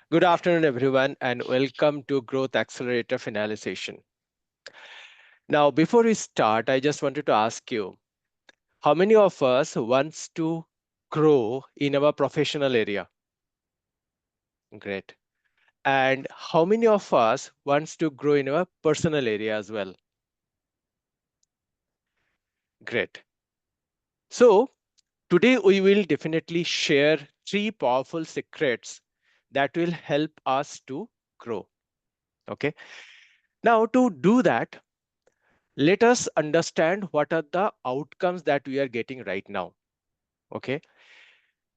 Good afternoon, everyone, and welcome to Growth Accelerator Finalization. Now, before we start, I just wanted to ask you, how many of us wants to grow in our professional area? Great. And how many of us wants to grow in our personal area as well? Great. So today we will definitely share 3 powerful secrets that will help us to grow. Okay. Now, to do that, let us understand what are the outcomes that we are getting right now. Okay.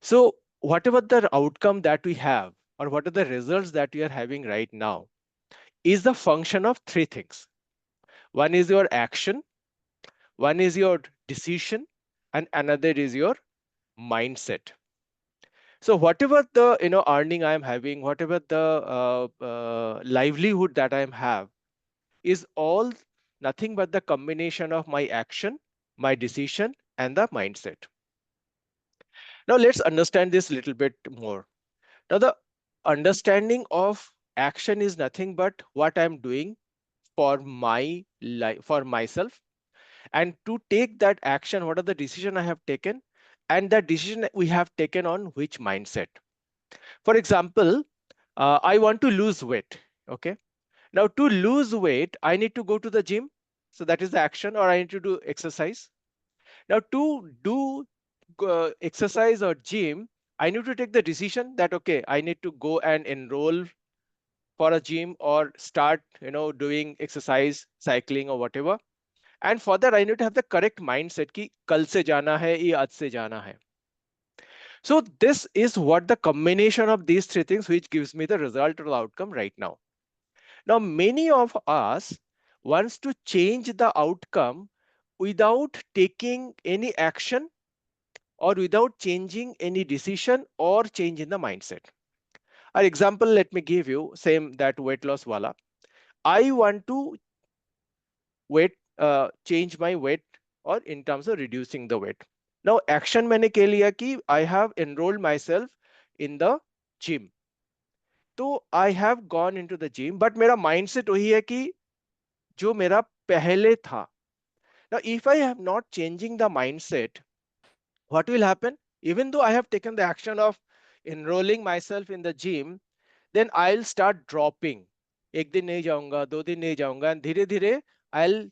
So whatever the outcome that we have, or what are the results that we are having right now, is the function of 3 things. One is your action, one is your decision, and another is your mindset. So whatever the earning I am having, whatever the livelihood that I am have, is all nothing but the combination of my action, my decision, and the mindset. Now let's understand this a little bit more. Now the understanding of action is nothing but what I'm doing for my life, for myself, and to take that action, what are the decision I have taken, and the decision we have taken on which mindset. For example, I want to lose weight. Okay. Now to lose weight, I need to go to the gym. So that is the action, or I need to do exercise. Now to do exercise or gym, I need to take the decision that, okay, I need to go and enroll for a gym or start, doing exercise, cycling or whatever. And for that, I need to have the correct mindset ki kal se jana hai, ya aaj se jana hai. So this is what the combination of these 3 things which gives me the result or the outcome right now. Now, many of us wants to change the outcome without taking any action or without changing any decision or change in the mindset. An example, let me give you, same that weight loss wala. I want to change my weight, or in terms of reducing the weight. Now action मैंने के लिया कि I have enrolled myself in the gym. तो I have gone into the gym, but मेरा mindset वही है कि जो मेरा पहले था. Now if I am not changing the mindset, what will happen? Even though I have taken the action of enrolling myself in the gym, then I'll start dropping. एक दिन नहीं जाऊंगा, 2 दिन नहीं जाऊंगा, and धीरे धीरे I'll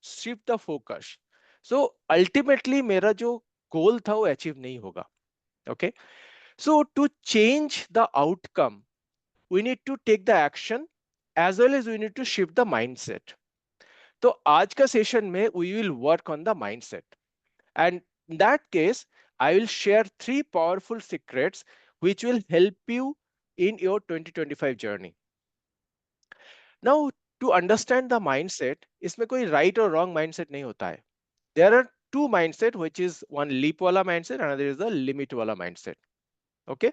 shift the focus. So ultimately मेरा जो goal था वो achieve नहीं होगा. Okay. So to change the outcome, we need to take the action as well as we need to shift the mindset. तो आज का सेशन में we will work on the mindset. And in that case, I will share 3 powerful secrets which will help you in your 2025 journey. Now, to understand the mindset, इसमें कोई right or wrong mindset नहीं होता है. There are 2 mindset, which is one leap wala mindset, another is the limit wala mindset. Okay.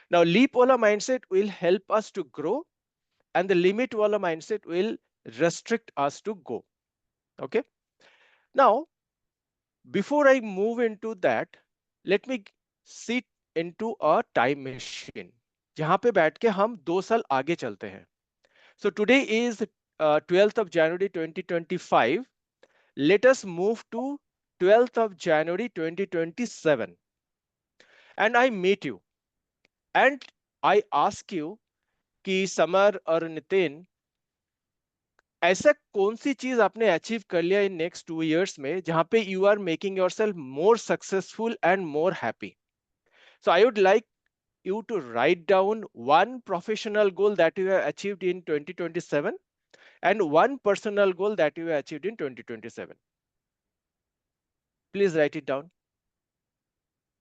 Now, leap wala mindset will help us to grow, and the limit wala mindset will restrict us to go. Okay. Now, before I move into that, let me sit into a time machine जहां पे बैठ के हम 2 साल आगे चलते हैं. So today is 12th of January 2025. Let us move to 12th of January 2027. And I meet you. And I ask you कि समर और नितिन, ऐसा कौन सी चीज आपने अचीव कर लिया इन नेक्स्ट 2 years में जहां पे you are making yourself more successful and more happy. So I would like you to write down one professional goal that you have achieved in 2027 and one personal goal that you have achieved in 2027. Please write it down.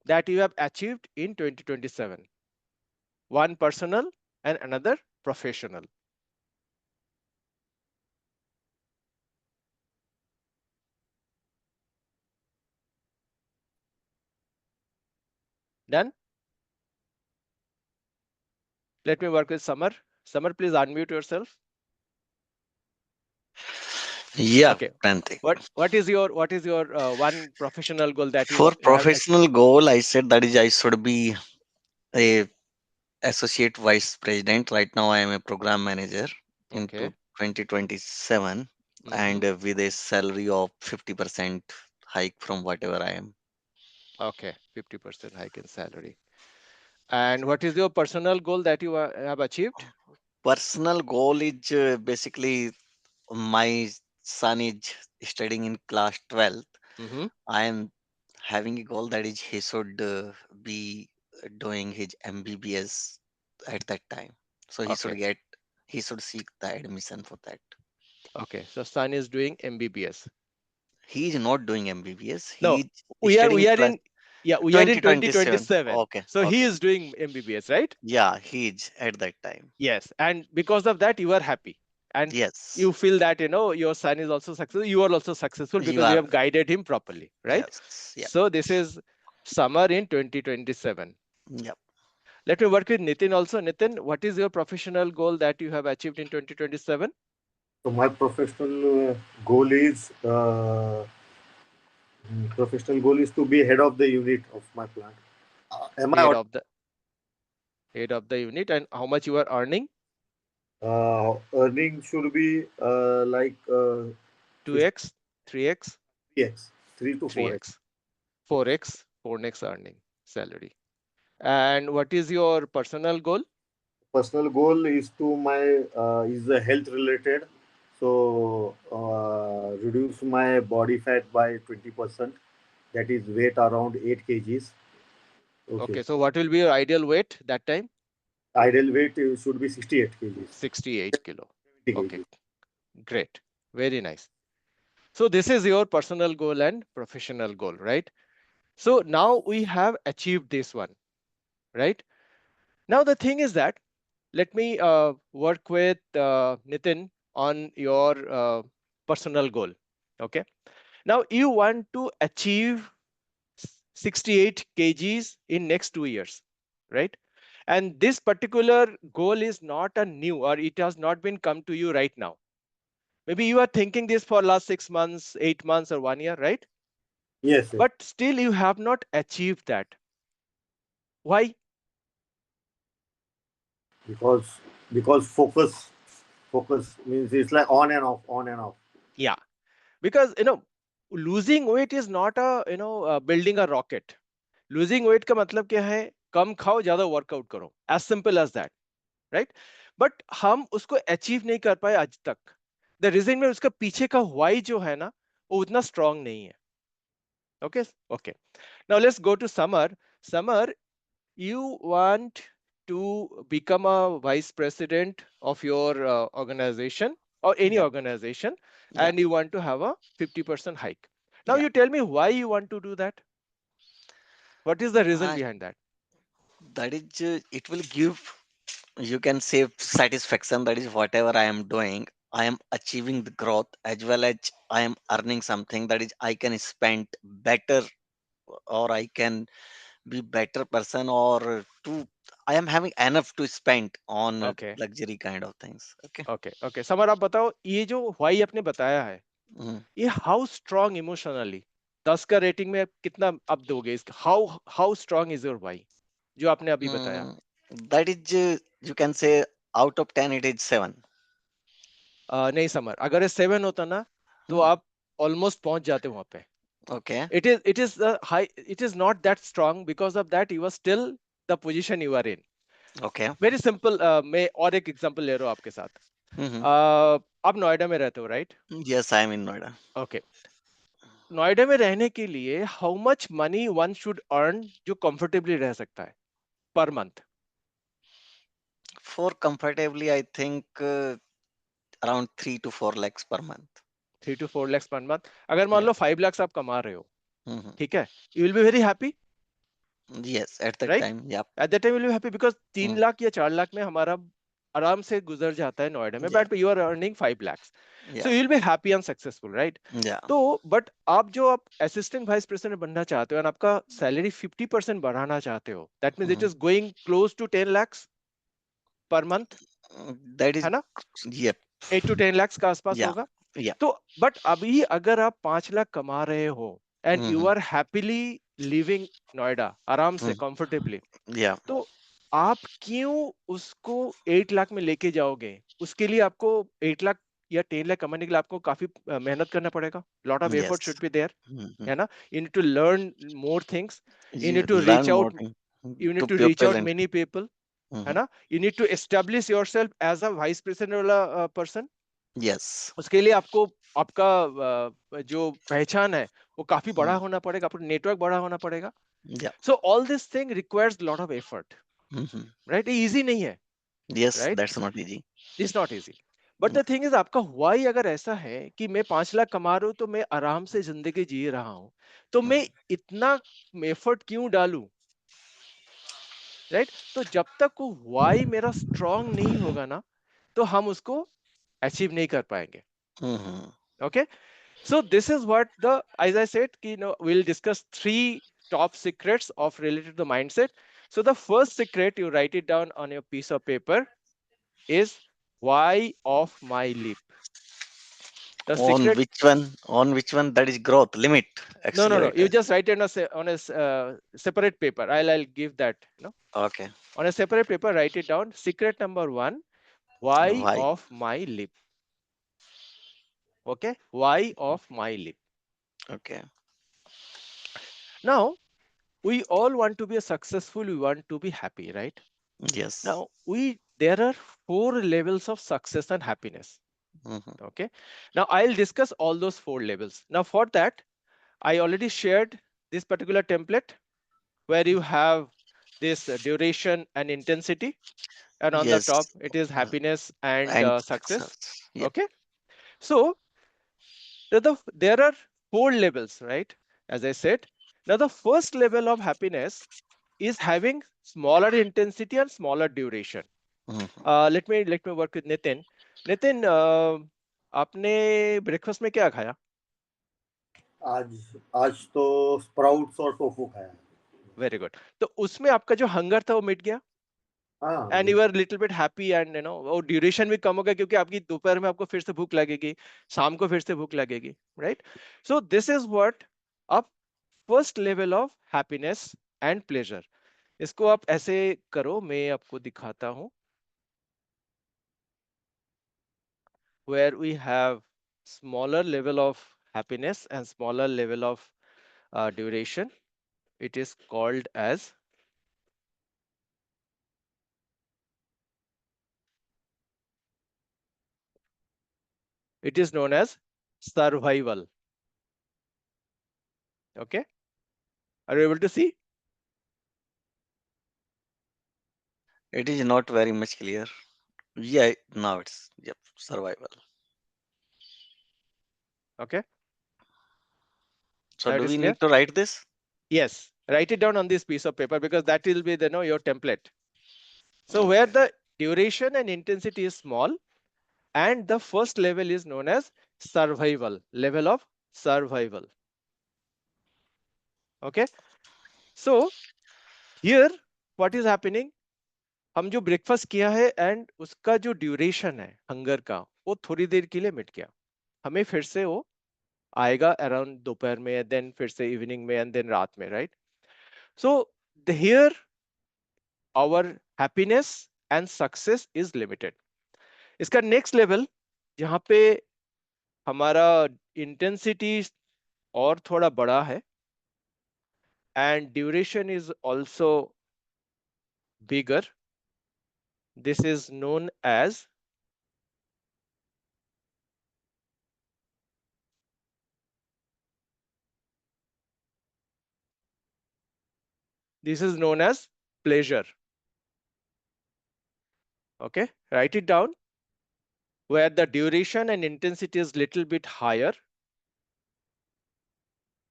That you have achieved in 2027. One personal and another professional. Done? Let me work with Samar. Samar, please unmute yourself. Yeah, Okay. Prantik. What is your one professional goal that you For have achieved? professional goal, I said that is I should be a associate vice president. Right now, I am a program manager into Okay. 2027 Mm-hmm. and with a salary of 50% hike from whatever I am. Okay. 50% hike in salary. And what is your personal goal that you have achieved? Personal goal is basically my son is studying in class 12th. Mm-hmm. I am having a goal that is he should be doing his MBBS at that time. So Okay. he should seek the admission for that. Okay. So son is doing MBBS. He is not doing MBBS. No, He is we are studying we are class in yeah, we are in 2027. 2027. Okay, So he okay. is doing MBBS, right? Yeah, he is at that time. Yes. And because of that, you are happy. And Yes, you feel that, your son is also successful. You are also successful you because you are. have guided him properly, right? Yes, yeah, So this is summer in 2027. yeah. Let me work with Nitin also. Nitin, what is your professional goal that you have achieved in 2027? So my goal is professional goal is to be head of the unit of my plant. Am I Head of the head of the unit, and how much you are earning? earning should be like 2x, 3x, 3x, 3 to 4x. 3x, 4x, 4x earning salary. And what is your personal goal? Personal goal is to my is health related. So reduce my body fat by 20%. That is weight around 8 kgs. Okay. Okay, so what will be your ideal weight that time? Ideal weight should be 68 kgs. 68 kilo. 70 Okay, kgs. great. Very nice. So this is your personal goal and professional goal, right? So now we have achieved this one, right? Now the thing is that let me work with Nitin on your personal goal. Okay. Now you want to achieve 68 kgs in next 2 years, right? And this particular goal is not a new, or it has not been come to you right now. Maybe you are thinking this for last 6 months, 8 months, or 1 year, right? Yes, yes. But still you have not achieved that. Why? Because focus means it's like on and off, on and off. Yeah, because losing weight is not a building a rocket. Losing weight का मतलब क्या है? कम खाओ, ज्यादा workout करो. As simple as that, right? But हम उसको achieve नहीं कर पाए आज तक. द रीजन में उसका पीछे का वाई जो है ना, वो उतना स्ट्रांग नहीं है. Okay. Okay. Now let's go to Samar. Samar, you want to become a vice president of your organization or any Yeah, organization, yeah, and you want to have a 50% hike. Now yeah. you tell me why you want to do that. What is the reason Uh, behind that? that is, it will give, you can say, satisfaction. That is whatever I am doing. I am achieving the growth as well as I am earning something that is I can spend better or I can be better person or to I am having enough to spend on Okay. luxury kind of things. Okay. Okay. Okay. Summer आप बताओ ये जो why आपने बताया है Mhm. ये how strong emotionally 10 का rating में आप कितना आप दोगे इसका how strong is your why जो आपने अभी बताया Mm, that is, you can say, out of 10, it is 7. नहीं समर अगर ये 7 होता ना तो Hmm. आप ऑलमोस्ट पहुंच जाते वहां पे Okay. it is the high it is not that strong because of that you are still the position you are in Okay. very simple मैं और एक एग्जांपल ले रहा हूँ आपके साथ Hmm. आप नोएडा में रहते हो right Yes, I am in Noida. Okay Noida में रहने के लिए how much money one should earn जो कंफर्टेबली रह सकता है per month For comfortably, I think around 3 to 4 lakhs per month. 3 to 4 lakhs per month अगर मान Yeah. लो 5 lakhs आप कमा रहे हो Hmm. ठीक है you will be very happy Yes, at that right time. Yep. At that time will be happy because तीन Mm. Lakh या 4 लाख में हमारा आराम से गुजर जाता है नोएडा में Yeah. But you are earning 5 lakhs Yeah. So you will be happy and successful right Yeah. तो बट आप असिस्टेंट वाइस प्रेसिडेंट बनना चाहते हो और आपका सैलरी 50% बढ़ाना चाहते हो that means it Mhm. Is going close to 10 lakhs per month That है is, ना yep. 8 to 10 lakhs का आसपास Yeah. होगा Yeah. तो बट अभी अगर आप 5 लाख कमा रहे हो and you Hmm. Are happily living Noida आराम से Mm. Comfortably Yeah. तो आप क्यों उसको 8 लाख में लेके जाओगे? उसके लिए आपको 8 लाख या 10 लाख कमाने के लिए आपको काफी मेहनत करना पड़ेगा. Lot of effort Yes. Should be there, Mhm. है ना? You need to learn more things, you You need to learn reach more out, thing you to need to reach people out and many people, है Mhm. ना? You need to establish yourself as a vice president वाला person. Yes. उसके लिए आपको आपका जो पहचान है वो काफी बड़ा Mhm. होना पड़ेगा, आपका नेटवर्क बड़ा होना पड़ेगा. Yeah. So all this thing requires lot of effort, Mhm. Right? ये इजी नहीं है, Yes, right? that's not easy. It's not easy. But the thing is, आपका व्हाई अगर ऐसा है कि मैं 5 लाख कमा रहा हूं तो मैं आराम से जिंदगी जी रहा हूं, तो मैं Mhm. इतना एफर्ट क्यों डालूं, राइट? तो जब तक वो व्हाई मेरा स्ट्रांग नहीं होगा ना, तो हम उसको अचीव नहीं कर पाएंगे. Mhm. Okay, so this is what the, as I said कि no will discuss 3 top secrets of related to the mindset. So the first secret, you write it down on your piece of paper, is why of my leap. The On secret. which one? On which one? That is growth, limit, No, no, no. You accelerator. just write it on a separate paper. I'll give that. Okay. On a separate paper, write it down. Secret number 1: why Why? of my lip. Okay, why of my lip. Okay. Now, we all want to be successful. We want to be happy, right? Yes. Now, there are 4 levels of success and happiness. Mhm. Okay. Now, I'll discuss all those 4 levels. Now, for that, I already shared this particular template where you have this duration and intensity, and on the Yes. top it is Uh, happiness and and success. success. Yep. Okay, so there are 4 levels, right? As I said, now the first level of happiness is having smaller intensity and smaller duration. Mhm. Let me work with Nitin. Nitin, आपने breakfast में क्या खाया? आज आज तो sprouts और tofu खाया. Very good. तो उसमें आपका जो हंगर था वो मिट गया, हाँ, and you are little bit happy, and वो ड्यूरेशन भी कम होगा क्योंकि आपकी दोपहर में आपको फिर से भूख लगेगी, शाम को फिर से भूख लगेगी, right? So this is what a first level of happiness and pleasure. इसको आप ऐसे करो, मैं आपको दिखाता हूं. Where we have smaller level of happiness and smaller level of duration, it is called as, it is known as survival. Okay, are you able to see? It is not very much clear. Yeah, now it's yep, survival. Okay, So now it do is we clear. need to write this? Yes, write it down on this piece of paper because that will be the your template. So where Okay. the duration and intensity is small, and the first level is known as survival, level of survival. Okay, so here what is happening, हम जो breakfast किया है and उसका जो duration है hunger का, वो थोड़ी देर के लिए मिट गया. हमें फिर से वो आएगा अराउंड दोपहर में, देन फिर से इवनिंग में, एंड देन रात में, right? So here our happiness and success is limited. इसका नेक्स्ट लेवल जहां पे हमारा इंटेंसिटी और थोड़ा बड़ा है and duration is also bigger, this is known as, this is known as pleasure. Okay, write it down, where the duration and intensity is little bit higher,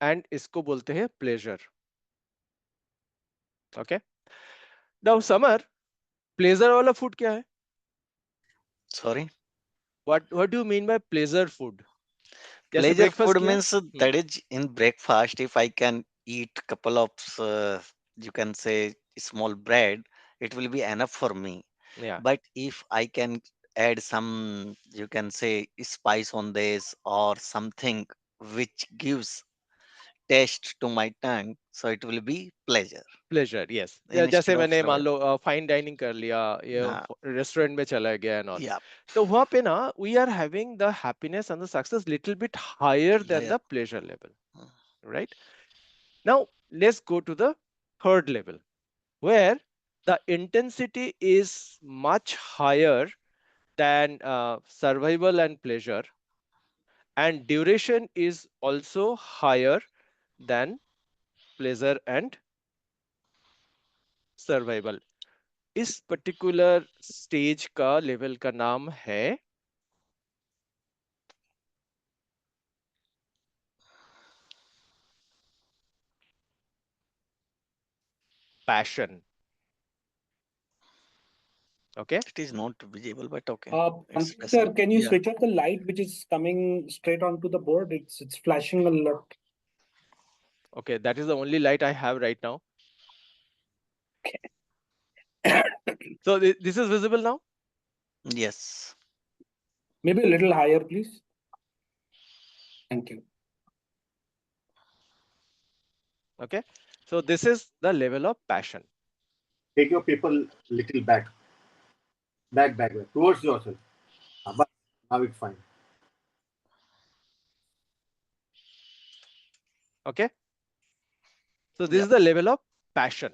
and इसको बोलते हैं pleasure. Okay, now summer, pleasure वाला food क्या है? Sorry. What do you mean by pleasure food? जैसे Pleasure breakfast food किया. means that is in breakfast. If I can eat couple of, you can say small bread, it will be enough for me. Yeah. But if I can add some, you can say spice on this or something which gives taste to my tongue, so it will be pleasure pleasure, yes. instead जैसे of मैंने मान survival. लो fine dining कर लिया, ये Uh, restaurant में चला गया and all, yeah, तो वहां पे ना we are having the happiness and the success little bit higher than higher. The pleasure level, Mm. right? Now let's go to the third level where the intensity is much higher than survival and pleasure, and duration is also higher than pleasure and survival. इस particular stage का level का नाम है passion. Okay, It is not visible, but okay. It's Pankaj sir, special. can you Yeah. switch off the light which is coming straight onto the board? It's flashing a lot. okay, that is the only light I have right now. So this is visible now. Yes. Maybe a little higher, please. Thank you. Okay, so this is the level of passion. Take your people little back towards yourself. But now it's fine. Okay, so this Yep. is the level of passion.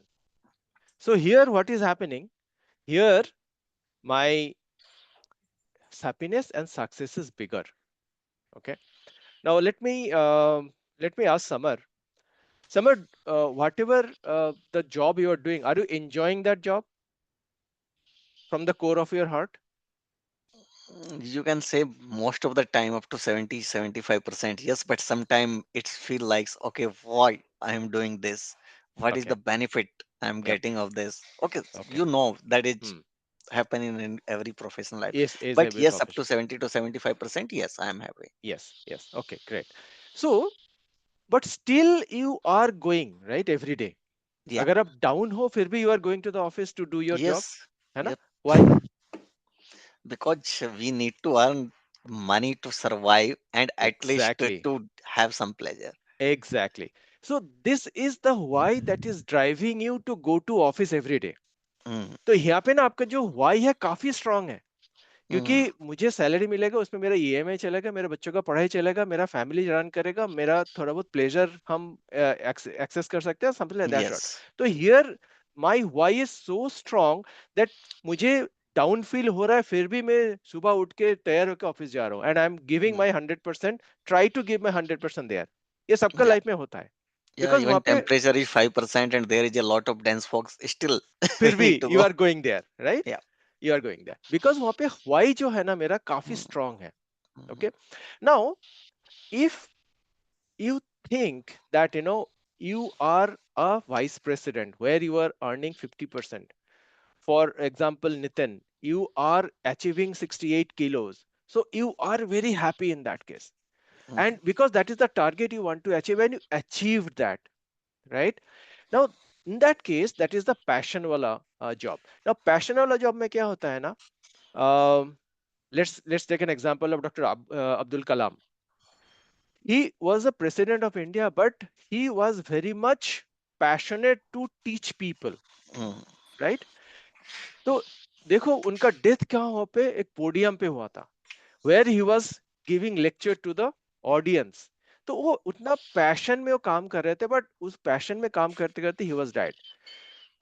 So here what is happening here, my happiness and success is bigger. Okay, now let me ask Samar. Samar, whatever the job you are doing, are you enjoying that job from the core of your heart? You can say most of the time up to 70-75%. Yes, but sometimes it feel like, okay, why I am doing this? What is Okay, the benefit I'm yep, getting of this? Okay, okay. you know that is Hmm. happening in every professional life. Is But every yes, up to profession. 70 to 75%, yes, I am happy. Yes, yes. Okay, great. So, but still you are going, right, every day. Yeah. अगर आप down हो फिर भी you are going to the office to do your job, Yes. है ना? Yep. Why? Because we need to earn money to survive and at least Exactly, to have some pleasure. exactly. So this is the why that is driving you to go to office every day. Mm, तो यहाँ पे ना आपका जो why है काफी strong है, क्योंकि mm, मुझे सैलरी मिलेगा, उसमें मेरा ईएमआई चलेगा, मेरे बच्चों का पढ़ाई चलेगा, मेरा फैमिली रन करेगा, मेरा थोड़ा बहुत प्लेजर हम एक्सेस कर सकते हैं, something like that sort. yes. तो here my why is so strong that मुझे डाउन फील हो रहा है फिर भी मैं सुबह उठ के तैयार होकर ऑफिस जा रहा हूँ and I am giving Mm, my 100%, try to give my 100% there. ये सबका yeah. लाइफ में होता है, Yeah, बिकॉज even वहां पे temperature is 5% and there is a lot of dense fog. Still, we फिर भी need to you go. Are going there, right? Yeah. You are going there because वहां पे why जो है ना मेरा काफी Mm, स्ट्रांग है. mhm, okay, now if you think that you are a vice president where you are earning 50%, for example Nitin, you are achieving 68 kilos, so you are very happy in that case, mhm, and because that is the target you want to achieve and you achieved that, right? Now in that case that is the passion wala job. Now passion wala job mein kya hota hai na, um, let's take an example of Dr. Abdul Kalam. He was a president of India, but he was very much passionate to teach people, mm, right? तो देखो उनका death क्या हुआ पे एक podium पे हुआ था, where he was giving lecture to the audience. तो वो उतना पैशन में वो काम कर रहे थे, बट उस पैशन में काम करते करते ही was died.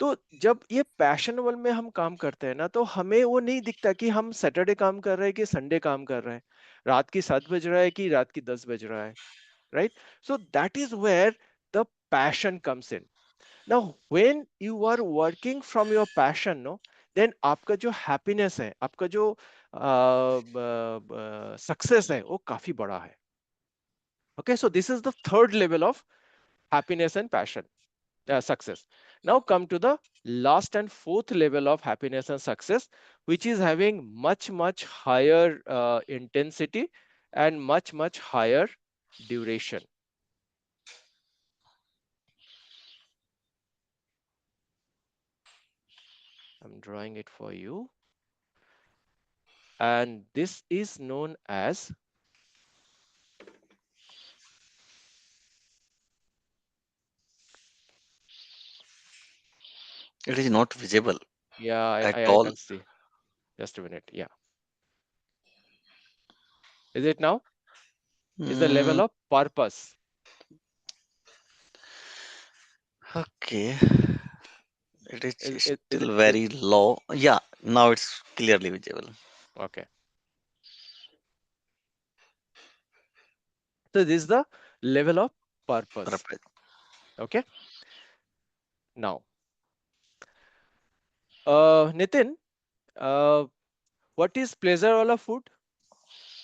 तो जब ये पैशनेबल में हम काम करते हैं ना, तो हमें वो नहीं दिखता कि हम सैटरडे काम कर रहे हैं कि संडे काम कर रहे हैं, रात की 7 बज रहा है कि रात की 10 बज रहा है, right? So that is where the passion comes in. Now when you are working from your passion, no, then आपका जो happiness है, आपका जो success है, वो काफी बड़ा है. Okay, so this is the third level of happiness and passion, success. Now come to the last and fourth level of happiness and success, which is having much higher intensity and much higher duration. I'm drawing it for you. And this is known as It is not visible Yeah, at I all. can see. Just a minute. Yeah. Is it now? Is the level Mm, of purpose? okay. It is Is still it very low. Yeah, now it's clearly visible. okay? So this is the level of purpose. Perfect. Okay. Now, Nitin, uh, what is pleasure वाला food?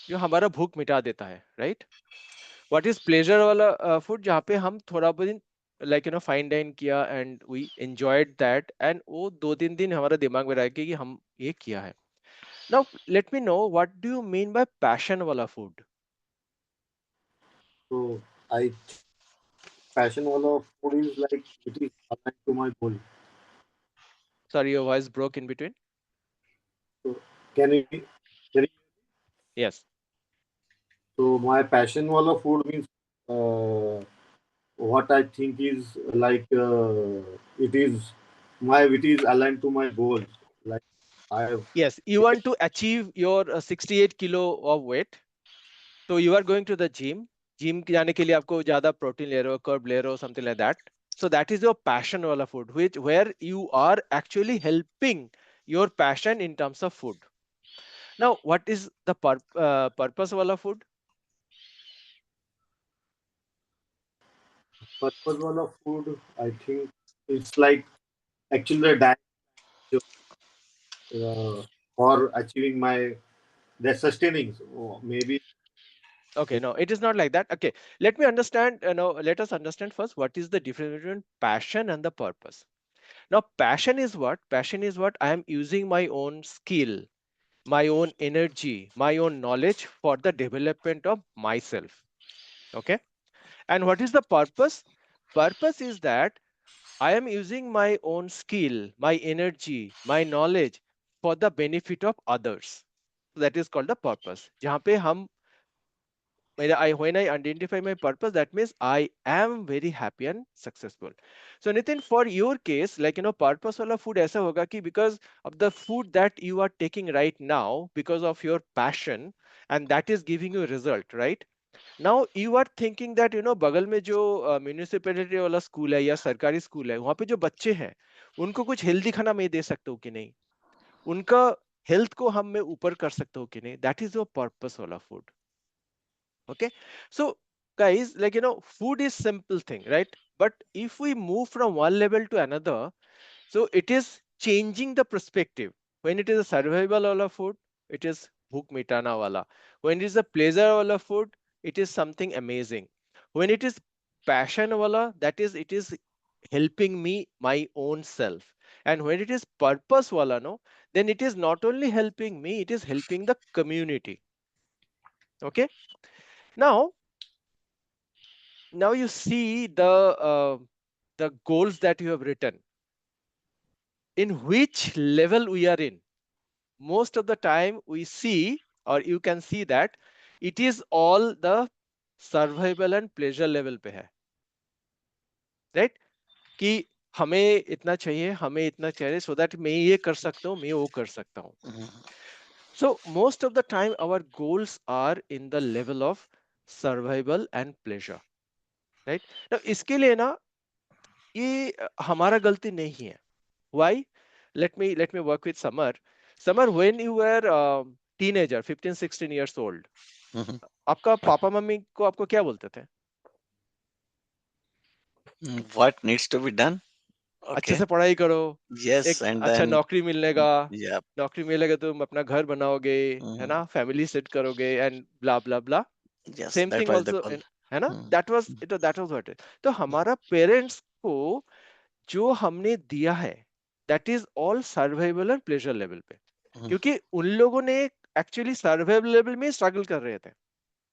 जो हमारा भूख मिटा देता है, right? What is pleasure वाला food जहाँ पे हम थोड़ा बहुत like fine dine किया and we enjoyed that and वो 2-3 दिन हमारा दिमाग में रह गया कि हम ये किया है. Now let me know what do you mean by passion वाला food? So I think passion wala food is like it is aligned to my goal. Sorry, your voice broke in between. So can you Yes. so my passion wala food means what I think is like it is aligned to my goals. Like I have Yes, you want to achieve your 68 kilo of weight. So you are going to the gym. Gym जाने के लिए आपको ज़्यादा protein ले रहे हो, carb ले रहे हो, something like that. So that is your passion वाला food, where you are actually helping your passion in terms of food. Now, what is the purpose wala food? purpose wala food. I think it's like actually the diet for achieving my the sustaining. So maybe Okay, no, it is not like that. Okay, let me understand. Let us understand first what is the difference between passion and the purpose. Now, passion is what? Passion is what I am using my own skill, my own energy, my own knowledge for the development of myself. Okay, and what is the purpose? Purpose is that I am using my own skill, my energy, my knowledge for the benefit of others. So that is called the purpose. जहाँ पे हम when I identify my purpose, that means I am very happy and successful. So Nitin, for your case, like purpose wala food ऐसा होगा कि because of the food that you are taking right now, because of your passion, and that is giving you a result, right? Now you are thinking that बगल में जो municipality वाला school है या सरकारी स्कूल है वहां पे जो बच्चे हैं उनको कुछ हेल्दी खाना मैं दे सकता हूँ कि नहीं, उनका हेल्थ को हम मैं ऊपर कर सकता हूँ कि नहीं. दैट इज योर पर्पस वाला food. Okay, so guys, like food is simple thing, right? But if we move from one level to another, so it is changing the perspective. When it is a survival wala food, it is bhook mitana wala. When it is a pleasure wala food, it is something amazing. When it is passion wala, that is it is helping me my own self. And when it is purpose wala, no, then it is not only helping me, it is helping the community. Okay, now you see the goals that you have written, in which level we are in. Most of the time we see, or you can see that it is all the survival and pleasure level पे है, right? कि हमें इतना चाहिए, हमें इतना चाहिए, so that मैं ये कर सकता हूँ, मैं वो कर सकता हूँ. Mhm. So most of the time our goals are in the level of survival and pleasure, right? Now इसके लिए ना ये हमारा गलती नहीं है. Why? Let me work with Samar. Samar, when you were teenager, 15-16 years old, Mhm. आपका papa mummy को आपको क्या बोलते थे? What needs to be done? अच्छे Okay. से पढ़ाई करो, Yes, एक and अच्छा then नौकरी मिलेगा, yeah. नौकरी मिलेगा तो तुम अपना घर बनाओगे, है Mhm. ना, फैमिली सेट करोगे and blah blah blah. Yes, same that thing was the also, goal. है ना, Mhm. That was what. तो हमारा पेरेंट्स को जो हमने दिया है, that is all survival and pleasure level पे, Mhm. क्योंकि उन लोगों ने एक्चुअली सर्वाइवल लेवल में स्ट्रगल कर रहे थे.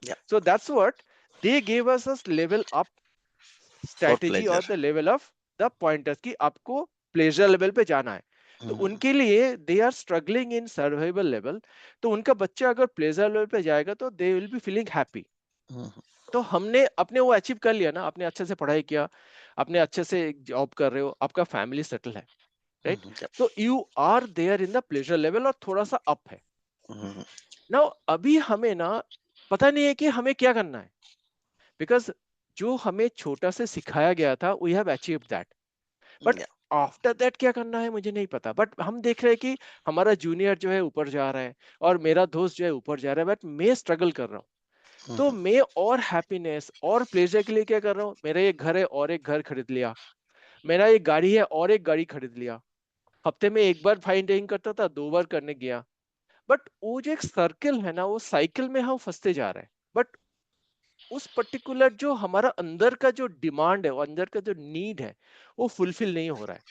Yeah, So that's what they gave us a level up for strategy pleasure. और the level of the pointers कि आपको प्लेजर लेवल पे जाना है. तो Mhm. उनके लिए they are struggling in survival level. तो उनका बच्चा अगर प्लेजर लेवल पे जाएगा तो they will be feeling happy. Mhm. तो हमने अपने वो अचीव कर लिया ना, आपने अच्छे से पढ़ाई किया, आपने अच्छे से जॉब कर रहे हो, आपका फैमिली सेटल है. right? Yep. So you are there in the pleasure level और थोड़ा सा up है. Mhm. Now अभी हमें ना पता नहीं है कि हमें क्या करना है, because जो हमें छोटा से सिखाया गया था we have achieved that, but Yeah. After that क्या करना है मुझे नहीं पता. बट हम देख रहे हैं कि हमारा जूनियर जो है ऊपर जा रहा है और मेरा दोस्त जो है ऊपर जा रहा है, बट मैं स्ट्रगल कर रहा हूँ. तो Mhm. मैं और हैप्पीनेस और प्लेजर के लिए क्या कर रहा हूँ, मेरा एक घर है और एक घर खरीद लिया, मेरा एक गाड़ी है और एक गाड़ी खरीद लिया, हफ्ते में एक बार फाइन डाइनिंग करता था, 2 बार करने गया. बट वो जो एक सर्कल है ना, वो साइकिल में हम फंसते जा रहे हैं. बट उस पर्टिकुलर जो हमारा अंदर का जो डिमांड है, वो अंदर का जो नीड है, वो फुलफिल नहीं हो रहा है.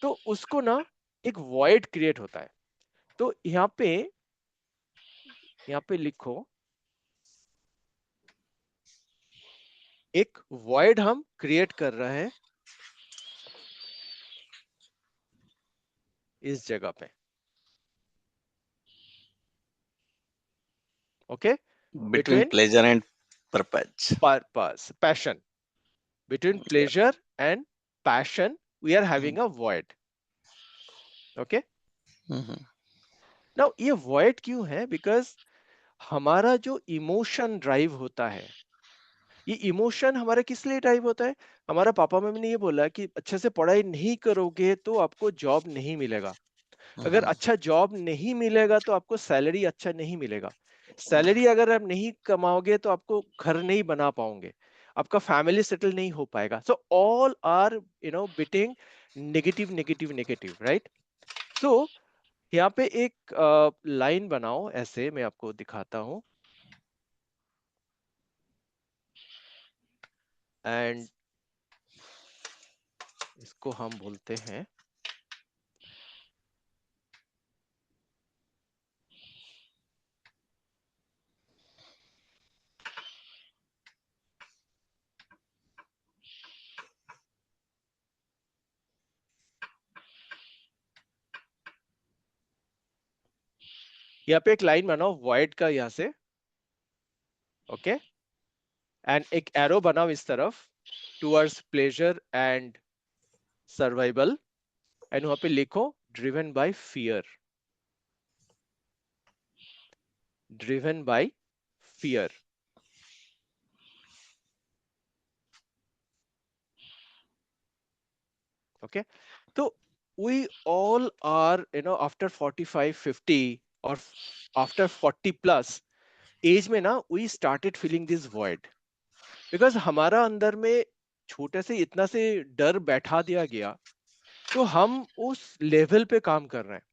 तो उसको ना एक वॉइड क्रिएट होता है. तो यहाँ पे लिखो, एक वॉइड हम क्रिएट कर रहे हैं इस जगह पे. Okay, Between between pleasure and purpose. Purpose, passion, between Yeah. pleasure and passion we are Mhm. having a void. Okay, Mhm. now ये void क्यों है? Because हमारा जो इमोशन ड्राइव होता है, ये इमोशन हमारा किस लिए ड्राइव होता है? हमारा पापा मम्मी ने ये बोला कि अच्छे से पढ़ाई नहीं करोगे तो आपको जॉब नहीं मिलेगा, अगर Mhm. अच्छा जॉब नहीं मिलेगा तो आपको सैलरी अच्छा नहीं मिलेगा, सैलरी अगर आप नहीं कमाओगे तो आपको घर नहीं बना पाओगे, आपका फैमिली सेटल नहीं हो पाएगा. So all are biting negative negative negative, right? So यहाँ पे एक लाइन बनाओ, ऐसे मैं आपको दिखाता हूं. एंड इसको हम बोलते हैं, यहाँ पे एक लाइन बनाओ वॉइड का यहाँ से. ओके, एंड एक एरो बनाओ इस तरफ towards pleasure and survival, and वहां पे लिखो driven by fear, driven by fear. Okay, तो वी ऑल आर आफ्टर 45 50 और आफ्टर 40 प्लस एज में ना we started feeling this void, because हमारा अंदर में छोटे से इतना से डर बैठा दिया गया, तो हम उस लेवल पे काम कर रहे हैं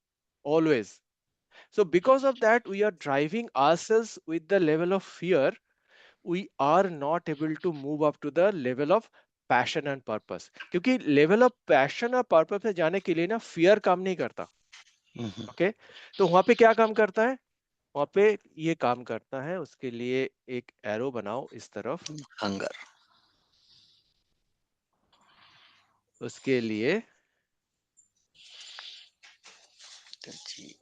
always. So because of that, we are driving ourselves with the level of fear. We are not able to move up to the level of passion and purpose. क्योंकि level of passion और purpose पे जाने के लिए ना fear काम नहीं करता. Mhm. Okay? तो वहां पे क्या काम करता है? वहां पे ये काम करता है. उसके लिए एक एरो बनाओ इस तरफ. Hunger. उसके लिए Ji.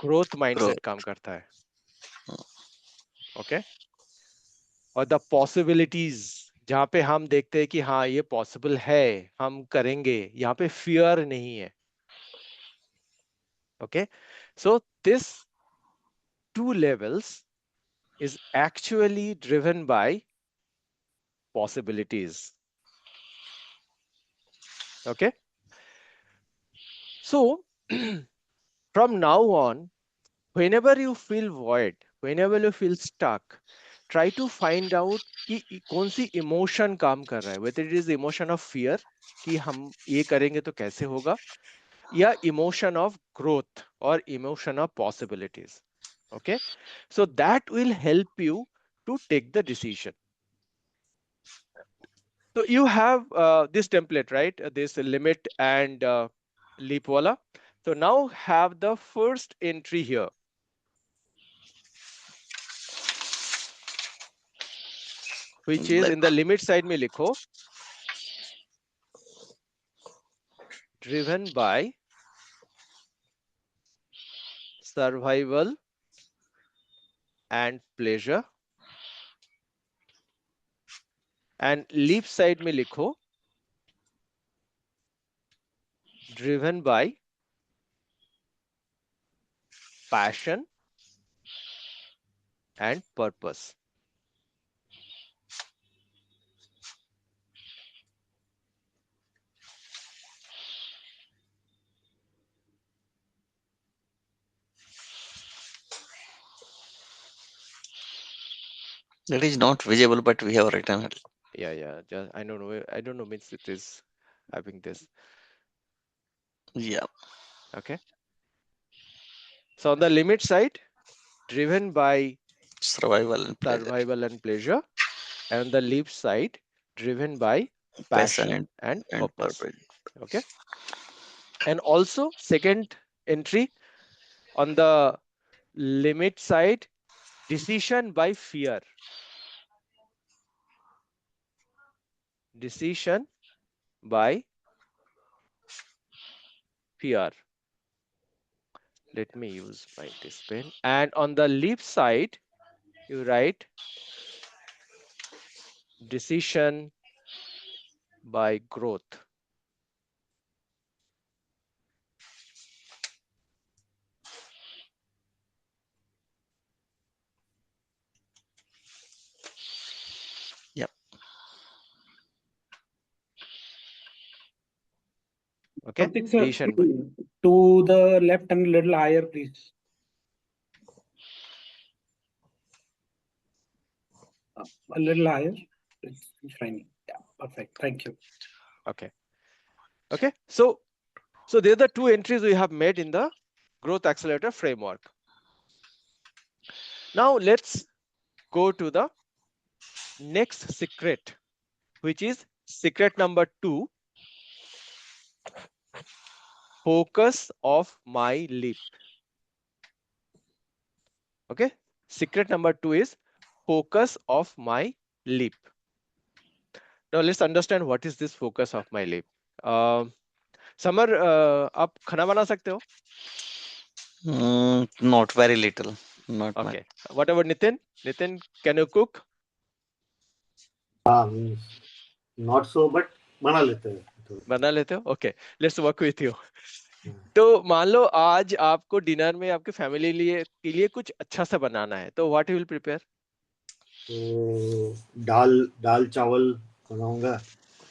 Growth Growth. माइंडसेट काम करता है. ओके, और द पॉसिबिलिटीज, जहां पे हम देखते हैं कि हाँ ये पॉसिबल है, हम करेंगे, यहाँ पे फियर नहीं है. Okay, so this two levels is actually driven by possibilities. Okay, so from now on, whenever you feel void, whenever you feel stuck, try to find out कि कौन सी इमोशन काम कर रहा है, whether it is emotion of fear कि हम ये करेंगे तो कैसे होगा, या emotion of growth or emotion of possibilities. Okay, so that will help you to take the decision. So you have this template, right? This limit and leap wala. So now have the first entry here, which is Like in the limit side में लिखो driven by survival and pleasure. And leaf side में लिखो driven bye passion and purpose. That is not visible, but we have written it. Yeah, just I don't know means it is having this. Yeah. Okay, so on the limit side, driven by Survival and pleasure. survival and pleasure, and on the leaf side, driven by passion and purpose. Okay, and also second entry on the limit side, decision by fear. Decision by fear. Let me use this pen. And on the leaf side, you write decision by growth. Yep. Okay. Karthik sir, Decision by. to the left and a little higher, please. A little higher. It's fine. Yeah, perfect. Thank you. Okay. Okay. So there are the two entries we have made in the growth accelerator framework. Now let's go to the next secret, which is secret number 2, focus of my leap. Okay. Secret number 2 is focus of my leap. Now let's understand what is this focus of my leap. Summer आप खाना बना सकते हो? Not very little. Not much. Okay. What about Nitin? Nitin, can you cook? Not so, but बना लेते हैं. बना लेते हो? Okay. Let's work with you. तो मान लो आज आपको डिनर में आपके फैमिली के लिए कुछ अच्छा सा बनाना है, तो व्हाट यू विल प्रिपेयर? तो दाल चावल बनाऊंगा.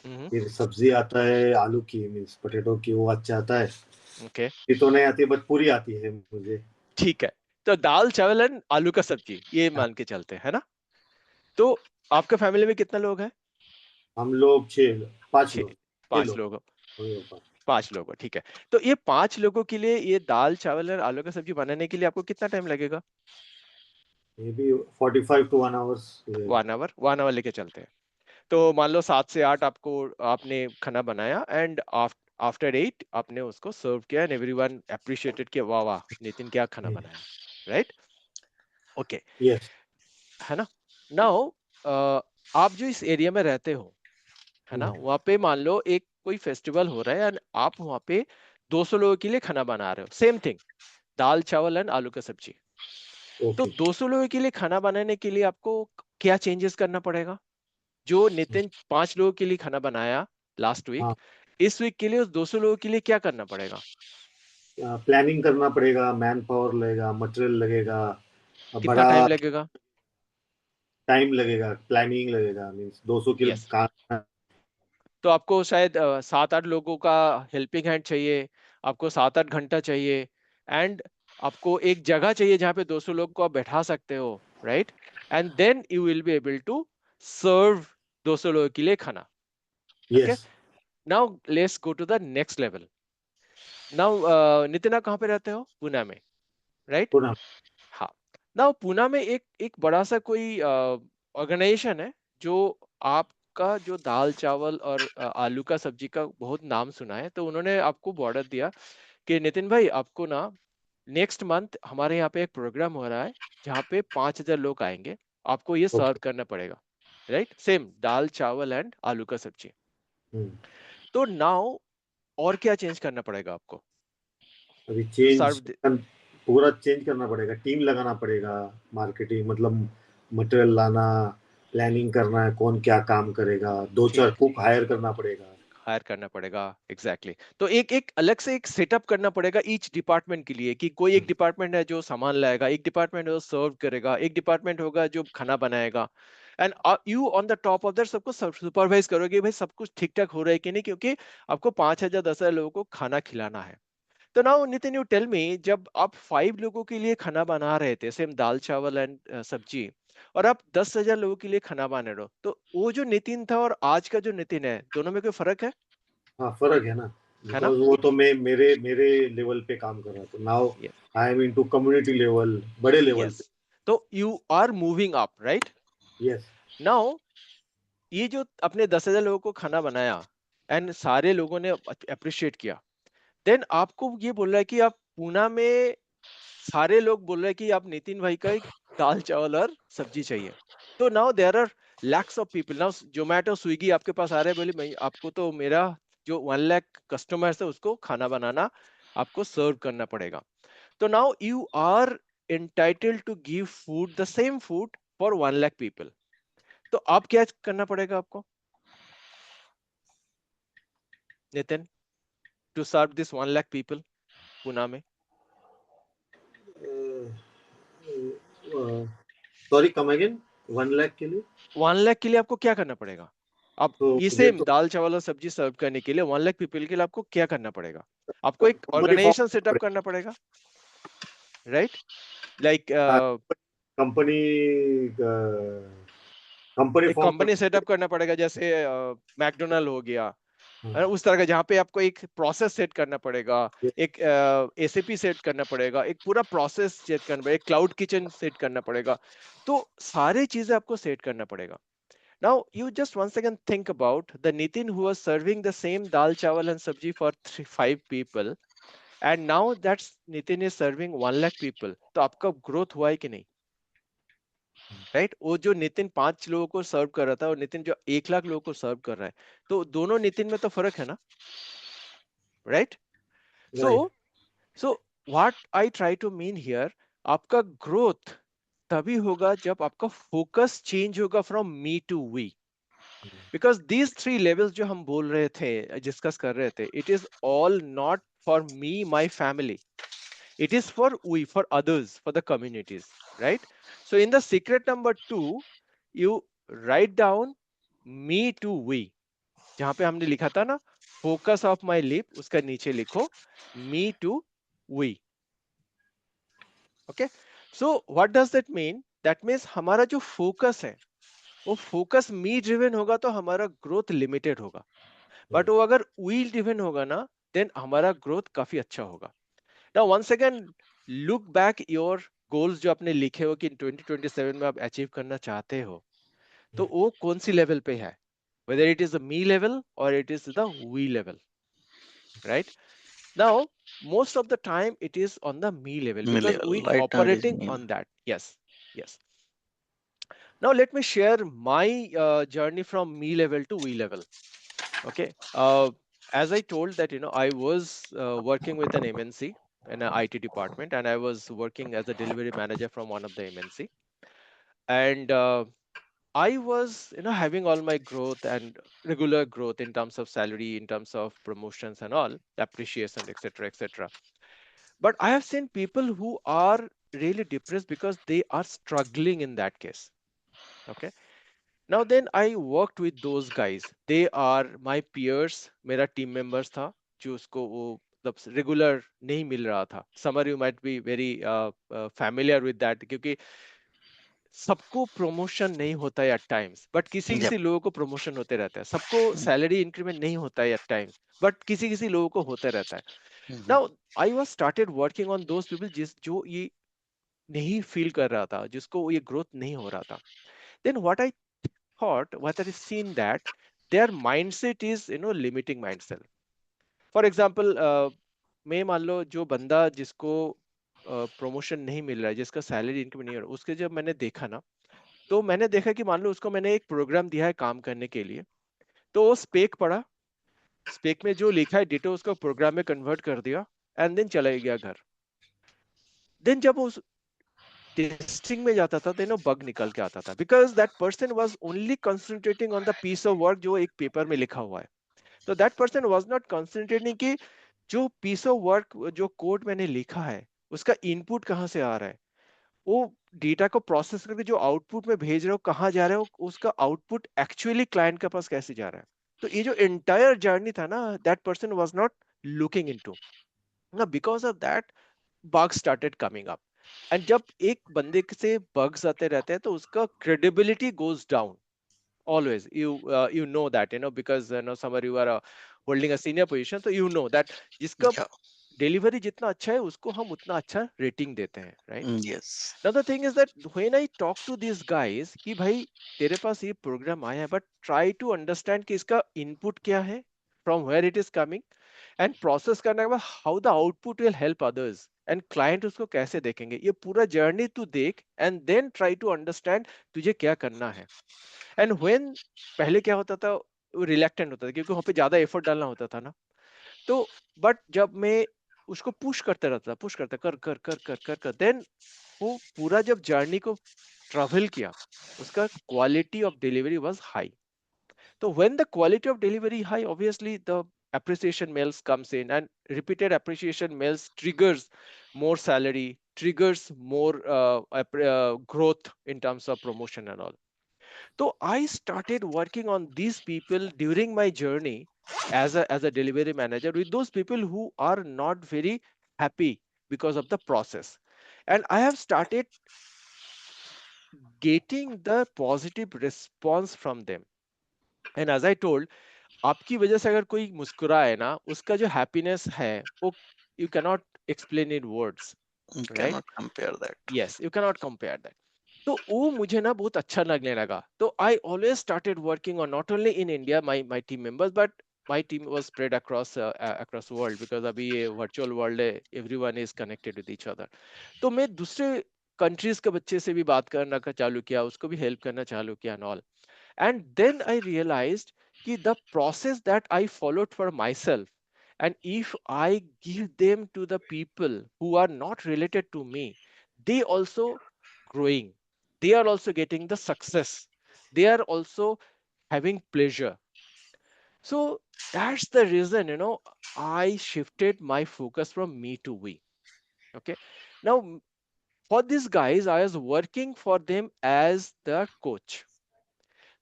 फिर सब्जी आता है आलू की, मीन्स पोटैटो की, वो अच्छा आता है. ओके. ये तो नहीं आती, बट पूरी आती है मुझे. ठीक है, तो दाल चावल एंड आलू का सब्जी ये मान के चलते हैं, है ना? तो आपके फैमिली में कितने लोग हैं? हम लोग 5 लोग. 5 लोग. 5 लोग, ठीक है. तो ये 5 लोगों के लिए ये दाल चावल और आलू का सब्जी बनाने के लिए आपको कितना टाइम लगेगा? Maybe 45 to 1 hours. 1 आवर लेके चलते हैं. तो मान लो 7 से 8 आपने खाना बनाया एंड आफ्टर 8 आपने उसको सर्व किया एंड एवरीवन एप्रिशिएटेड कि वाह वाह नितिन क्या खाना बनाया, राइट? ओके. यस. है ना? नाउ आप जो इस एरिया में रहते हो, है ना, वहां पे मान लो एक कोई फेस्टिवल हो रहा है एंड आप वहां पे 200 लोगों के लिए खाना बना रहे हो, सेम थिंग, दाल चावल एंड आलू का सब्जी. तो 200 लोगों के लिए खाना बनाने के लिए आपको क्या चेंजेस करना पड़ेगा? जो नितिन 5 लोगों के लिए खाना बनाया लास्ट वीक, इस वीक के लिए उस 200 लोगों के लिए क्या करना पड़ेगा? प्लानिंग करना पड़ेगा, मैन पावर लगेगा, मटेरियल लगेगा, कितना टाइम लगेगा? टाइम लगेगा, प्लानिंग लगेगा, मींस 200 के लिए. तो आपको शायद 7-8 लोगों का हेल्पिंग हैंड चाहिए, आपको 7-8 घंटा चाहिए एंड आपको एक जगह चाहिए जहां पे 200 लोग को आप बैठा सकते हो, right? And then you will be able to serve 200 लोगों के लिए खाना. Okay. Now let's go to the next level. Now Nitin, आप कहाँ पे रहते हो? पुणे में, राइट? हाँ. नाउ पुणे में एक बड़ा सा कोई ऑर्गेनाइजेशन है जो आपका जो दाल चावल और आलू का सब्जी का बहुत नाम सुना है, तो उन्होंने आपको बॉर्डर दिया कि नितिन भाई आपको ना नेक्स्ट मंथ हमारे यहाँ पे एक प्रोग्राम हो रहा है जहाँ पे 5000 लोग आएंगे, आपको ये सर्व करना पड़ेगा, राइट? सेम दाल चावल एंड आलू का सब्जी. तो नाउ और क्या चेंज करना पड़ेगा आपको? अभी पूरा चेंज करना पड़ेगा, टीम लगाना पड़ेगा, मार्केटिंग मतलब मटेरियल लाना, प्लानिंग करना है, कौन क्या काम करेगा, दो ठीक, चार कुक हायर करना पड़ेगा। हायर करना पड़ेगा, एग्जैक्टली exactly. तो एक एक अलग से एक सेटअप करना पड़ेगा ईच डिपार्टमेंट के लिए, कि कोई एक डिपार्टमेंट है जो सामान लाएगा, एक डिपार्टमेंट है जो सर्व करेगा, एक डिपार्टमेंट होगा जो खाना बनाएगा, and you on the top of that सबको सुपरवाइज करोगे भाई सब कुछ ठीक ठाक हो रहा है कि नहीं, क्योंकि आपको 5,000 10,000 लोगों को खाना खिलाना है। तो now Nitin you tell me, जब आप 5 लोगों के लिए खाना बना रहे थे, सेम दाल चावल एंड सब्जी, और आप 10,000 लोगों के लिए खाना बना रहे हो, तो वो जो नितिन था और आज का जो नितिन है, दोनों में कोई फर्क हाँ, फर्क है ना, है ना? बिकॉज वो तो मैं मेरे मेरे लेवल पे काम कर रहा था, now I am into community level, बड़े लेवल पे। यस, तो you are moving up, right? Yes. Now ये जो अपने 10,000 लोगों को खाना बनाया एंड सारे लोगों ने अप्रिशिएट किया, देन आपको ये बोल रहा है कि आप पूना में सारे लोग बोल रहे हैं कि आप नितिन भाई का एक दाल चावल और सब्जी चाहिए। तो now there are lakhs of people, now Zomato Swiggy आपके पास आ रहे हैं, बोले मैं आपको तो मेरा जो 1 लाख कस्टमर्स है उसको खाना बनाना आपको सर्व करना पड़ेगा। तो now you are entitled to give food, the same food for 1 lakh people. तो आप क्या करना पड़ेगा आपको नितिन, to serve this 1 lakh people Pune में? Sorry, come again. 1 लाख के लिए 1 लाख के लिए आपको क्या करना पड़ेगा? आप तो ये मुझे सेम तो दाल चावल और सब्जी सर्व करने के लिए 1 लाख पीपल के लिए आपको क्या करना पड़ेगा? आपको एक कंपनी ऑर्गेनाइजेशन सेटअप फॉर्म, करना पड़ेगा, राइट? लाइक कंपनी कंपनी एक फॉर्म कंपनी सेटअप करना पड़ेगा, जैसे मैकडोनल्ड हो गया, हाँ, उस तरह का, जहाँ पे आपको एक प्रोसेस सेट करना पड़ेगा, एक एसएपी सेट करना पड़ेगा, एक पूरा प्रोसेस सेट करना पड़ेगा, एक क्लाउड किचन सेट करना पड़ेगा। तो सारी चीजें आपको सेट करना पड़ेगा। Now you just once again think about the Nitin who was serving the same dal chawal and sabji for 5 people, and now that's Nitin is serving 1 lakh people. तो आपका ग्रोथ हुआ है कि नहीं, राइट? वो जो नितिन 5 लोगों को सर्व कर रहा था और नितिन जो 1 लाख लोगों को सर्व कर रहा है, तो दोनों नितिन में तो फर्क है ना, right? So right. So what I try to mean here, आपका ग्रोथ तभी होगा जब आपका फोकस चेंज होगा from me to we. Because these 3 levels जो हम बोल रहे थे, डिस्कस कर रहे थे, it is all not for me my family, it is for we, for others, for the communities, right? So in the secret number 2, you write down me to we, जहां पे हमने लिखा था ना focus of my lip, उसका नीचे लिखो me to we. Okay, so what does that mean? That means हमारा जो focus है वो फोकस मी ड्रिवन होगा तो हमारा ग्रोथ लिमिटेड होगा, बट वो अगर व्हील ड्रिवन होगा ना, देन हमारा ग्रोथ काफी अच्छा होगा। Now once again look back your goals जो आपने लिखे हो कि 2027 में आप अचीव करना चाहते हो, तो वो कौन सी लेवल पे है, whether it is the me level or it is the we level, right? Now most of the time it is on the me level Me because level. we Right now it is operating me. on that. Yes, yes. Now let me share my journey from me level to we level. Okay. As I told that, I was working with an MNC in an IT department, and I was working as a delivery manager from one of the MNC. And I was, having all my growth and regular growth in terms of salary, in terms of promotions and all, appreciation, etc., etc. But I have seen people who are really depressed because they are struggling in that case. Okay. Now then I worked with those guys. They are my peers. मेरा team members था जो उसको वो मतलब regular नहीं मिल रहा था. Some of you might be very familiar with that, क्योंकि सबको promotion नहीं होता है at times, but किसी Yep. किसी लोगों को promotion होते रहता है. सबको salary increment नहीं होता है at times, but किसी किसी लोगों को होता रहता है. Mhm. Now I was started working on those people जो ये नहीं feel कर रहा था, जिसको ये growth नहीं हो रहा था. Then what I seen that their mindset is limiting mindset. For example, मैं मान लो जो बंदा जिसको प्रमोशन नहीं मिल रहा है, जिसका सैलरी इनकम नहीं हो रहा, उसके जब मैंने देखा ना, तो मैंने देखा कि मान लो उसको मैंने एक प्रोग्राम दिया है काम करने के लिए, तो वो स्पेक पढ़ा, स्पेक में जो लिखा है डिटो उसको प्रोग्राम में कन्वर्ट कर दिया, एंड देन चला गया घर। देन जब उस टेस्टिंग में जाता था तो बग निकल के आता था, because that person was only concentrating on the piece of work जो एक पेपर में लिखा हुआ है. तो that person was not concentrating कि जो पीस ऑफ वर्क, जो कोड मैंने लिखा है, उसका इनपुट कहाँ से आ रहा है, वो डेटा को प्रोसेस करके जो आउटपुट में भेज रहे हो कहाँ जा रहे हो, उसका आउटपुट एक्चुअली क्लाइंट के पास कैसे जा रहा है. तो ये जो एंटायर जर्नी था ना, that person was not looking into. ना because of that bugs started coming up. And जब एक बंदे से bugs आते रहते हैं तो उसका credibility goes down. Always, you know that, because somewhere you are holding a senior position, so you know that जिसका Yeah. डिलीवरी जितना अच्छा है उसको हम उतना अच्छा रेटिंग देते हैं, right. Yes. Now the thing is that when I talk to these guys कि भाई तेरे पास ये प्रोग्राम आया है, but try to understand कि इसका इनपुट क्या है, from where it is coming, and process करने के बाद how the output will help others, and client उसको कैसे देखेंगे, ये पूरा जर्नी तू देख, and then try to understand तुझे क्या करना है. एंड व्हेन पहले क्या होता था, रिलैक्टेंट होता था क्योंकि वहां पे ज्यादा एफर्ट डालना होता था ना. तो बट जब मैं उसको पुश करते रहता, पुश करता, कर कर कर कर कर कर देन वो पूरा जब जर्नी को ट्रेवल किया, उसका quality of delivery was high. So when the quality of delivery high, obviously the appreciation mails comes in, and repeated appreciation mails triggers more salary, triggers more growth in terms of promotion and all. So I started working on these people during my journey as a delivery manager with those people who are not very happy because of the process. And I have started getting the positive response from them. And as I told, आपकी वजह से अगर कोई मुस्कुराए ना, उसका जो happiness है वो you cannot explain in words, You right. cannot compare that. Yes, you cannot compare that. तो वो मुझे ना बहुत अच्छा लगने लगा. तो I always started working on not only in India my my team members, but my team was spread across across world, because अभी ये वर्चुअल वर्ल्ड है, everyone is connected with each other. तो मैं दूसरे कंट्रीज के बच्चे से भी बात करना का चालू किया, उसको भी हेल्प करना चालू किया and all. And then I realized कि the process that I followed for myself, and if I give them to the people who are not related to me, they also growing. They are also getting the success. They are also having pleasure. So that's the reason, I shifted my focus from me to we. Okay. Now, for these guys, I was working for them as the coach.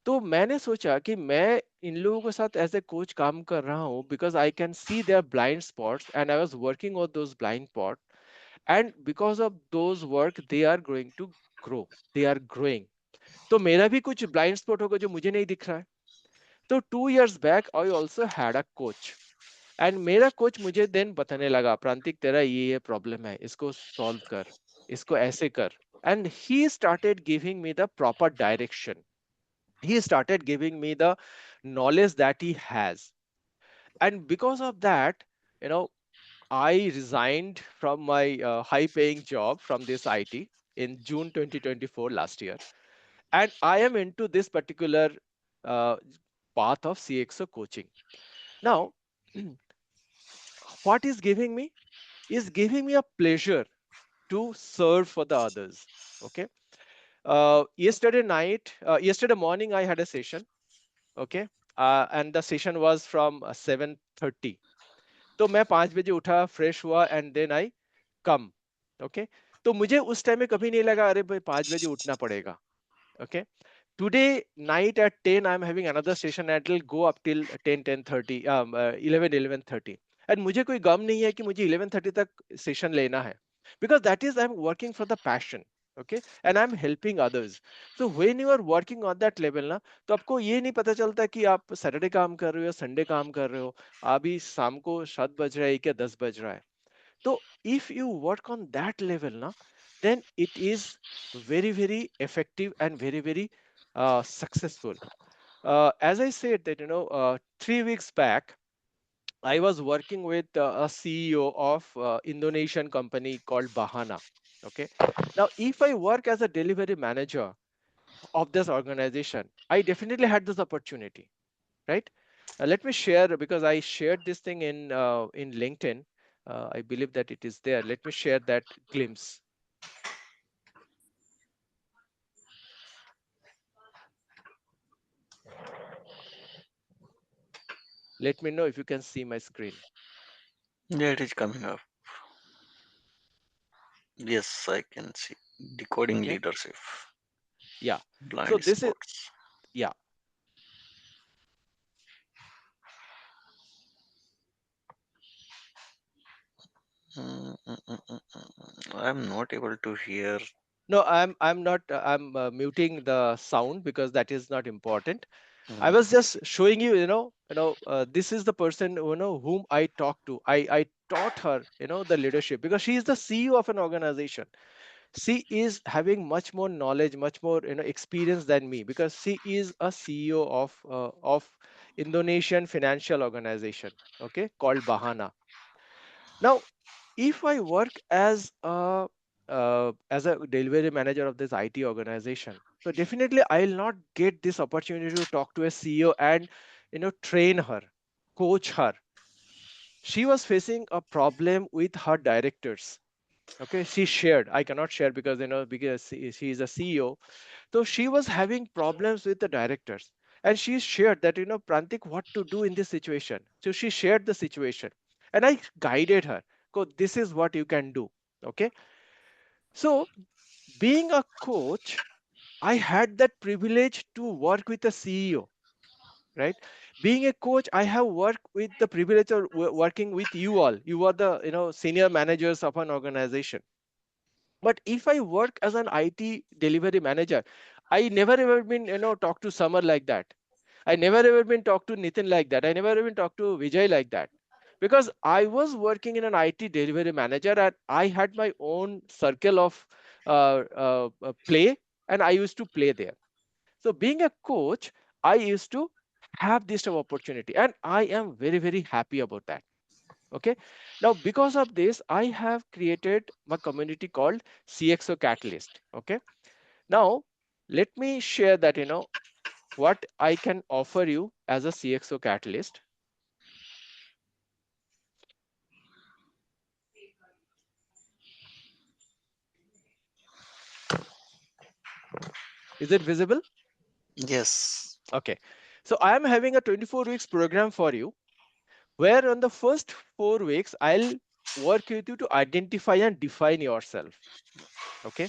तो मैंने सोचा कि मैं इन लोगों के साथ as a coach काम कर रहा हूँ, because I can see their blind spots and I was working on those blind spot, and because of those work they are going to grow, they are growing. तो मेरा भी कुछ blind spot होगा जो मुझे नहीं दिख रहा है. तो 2 years back I also had a coach, and मेरा कोच मुझे देन बताने लगा, प्रांतिक तेरा ये प्रॉब्लम है, इसको सॉल्व कर, इसको ऐसे कर. And he started giving me the proper direction. He started giving me the knowledge that he has. And because of that, I resigned from my high paying job from this IT in June 2024 last year. And I am into this particular uh, path of CXO coaching. Now, what is giving me is giving me a pleasure to serve for the others. Okay. Yesterday morning, I had a session. Okay. And the session was from 7:30. तो मैं 5 बजे उठा, fresh हुआ, and then I come. Okay. तो मुझे उस time में कभी नहीं लगा अरे भाई 5 बजे उठना पड़ेगा. Okay. Today night at 10, I'm having another session and it'll go up till 10, 10:30, 11, 11:30. And मुझे कोई गम नहीं है कि मुझे 11:30 तक session लेना है. Because that is, I'm working for the passion. Okay. And I'm helping others. So when you are working on that level ना, तो आपको ये नहीं पता चलता कि आप सैटरडे काम कर रहे हो या संडे काम कर रहे हो, अभी शाम को 7 बज रहा है क्या 10 बज रहा है. So if you work on that level na, then it is very, very effective and very, very successful. As I said that, 3 weeks back, I was working with a CEO of Indonesian company called Bahana. Okay. Now, if I work as a delivery manager of this organization, I definitely had this opportunity, right? Let me share, because I shared this thing in LinkedIn. I believe that it is there. Let me share that glimpse. Let me know if you can see my screen. Yeah, it is coming up. Yes, I can see. Decoding Okay. leadership, Yeah. So blind this is, spots. yeah. I'm not able to hear. No, I'm not. I'm muting the sound because that is not important. I Mm, was just showing you, this is the person, whom I talked to. I taught her, the leadership because she is the CEO of an organization. She is having much more knowledge, much more, experience than me because she is a CEO of Indonesian financial organization, okay, called Bahana. Now, if I work as a delivery manager of this IT organization, so definitely I'll not get this opportunity to talk to a CEO and train her, coach her. She was facing a problem with her directors. Okay, she shared. I cannot share because because she is a CEO. So she was having problems with the directors, and she shared that Prantik, what to do in this situation. So she shared the situation, and I guided her. Go, this is what you can do. Okay, so being a coach, I had that privilege to work with a CEO, right? Being a coach, I have worked with the privilege of working with you all. You are the senior managers of an organization. But if I work as an IT delivery manager, I never ever been talked to Summer like that. I never ever been talked to Nitin like that. I never even talked to Vijay like that. Because I was working in an IT delivery manager and I had my own circle of play, and I used to play there. So being a coach, I used to have this type of opportunity, and I am very, very happy about that. Okay. Now, because of this, I have created my community called CXO Catalyst. Okay. Now, let me share that, what I can offer you as a CXO Catalyst. Is it visible? yes. Okay. So I am having a 24 weeks program for you, where on the first 4 weeks, I'll work with you to identify and define yourself. Okay.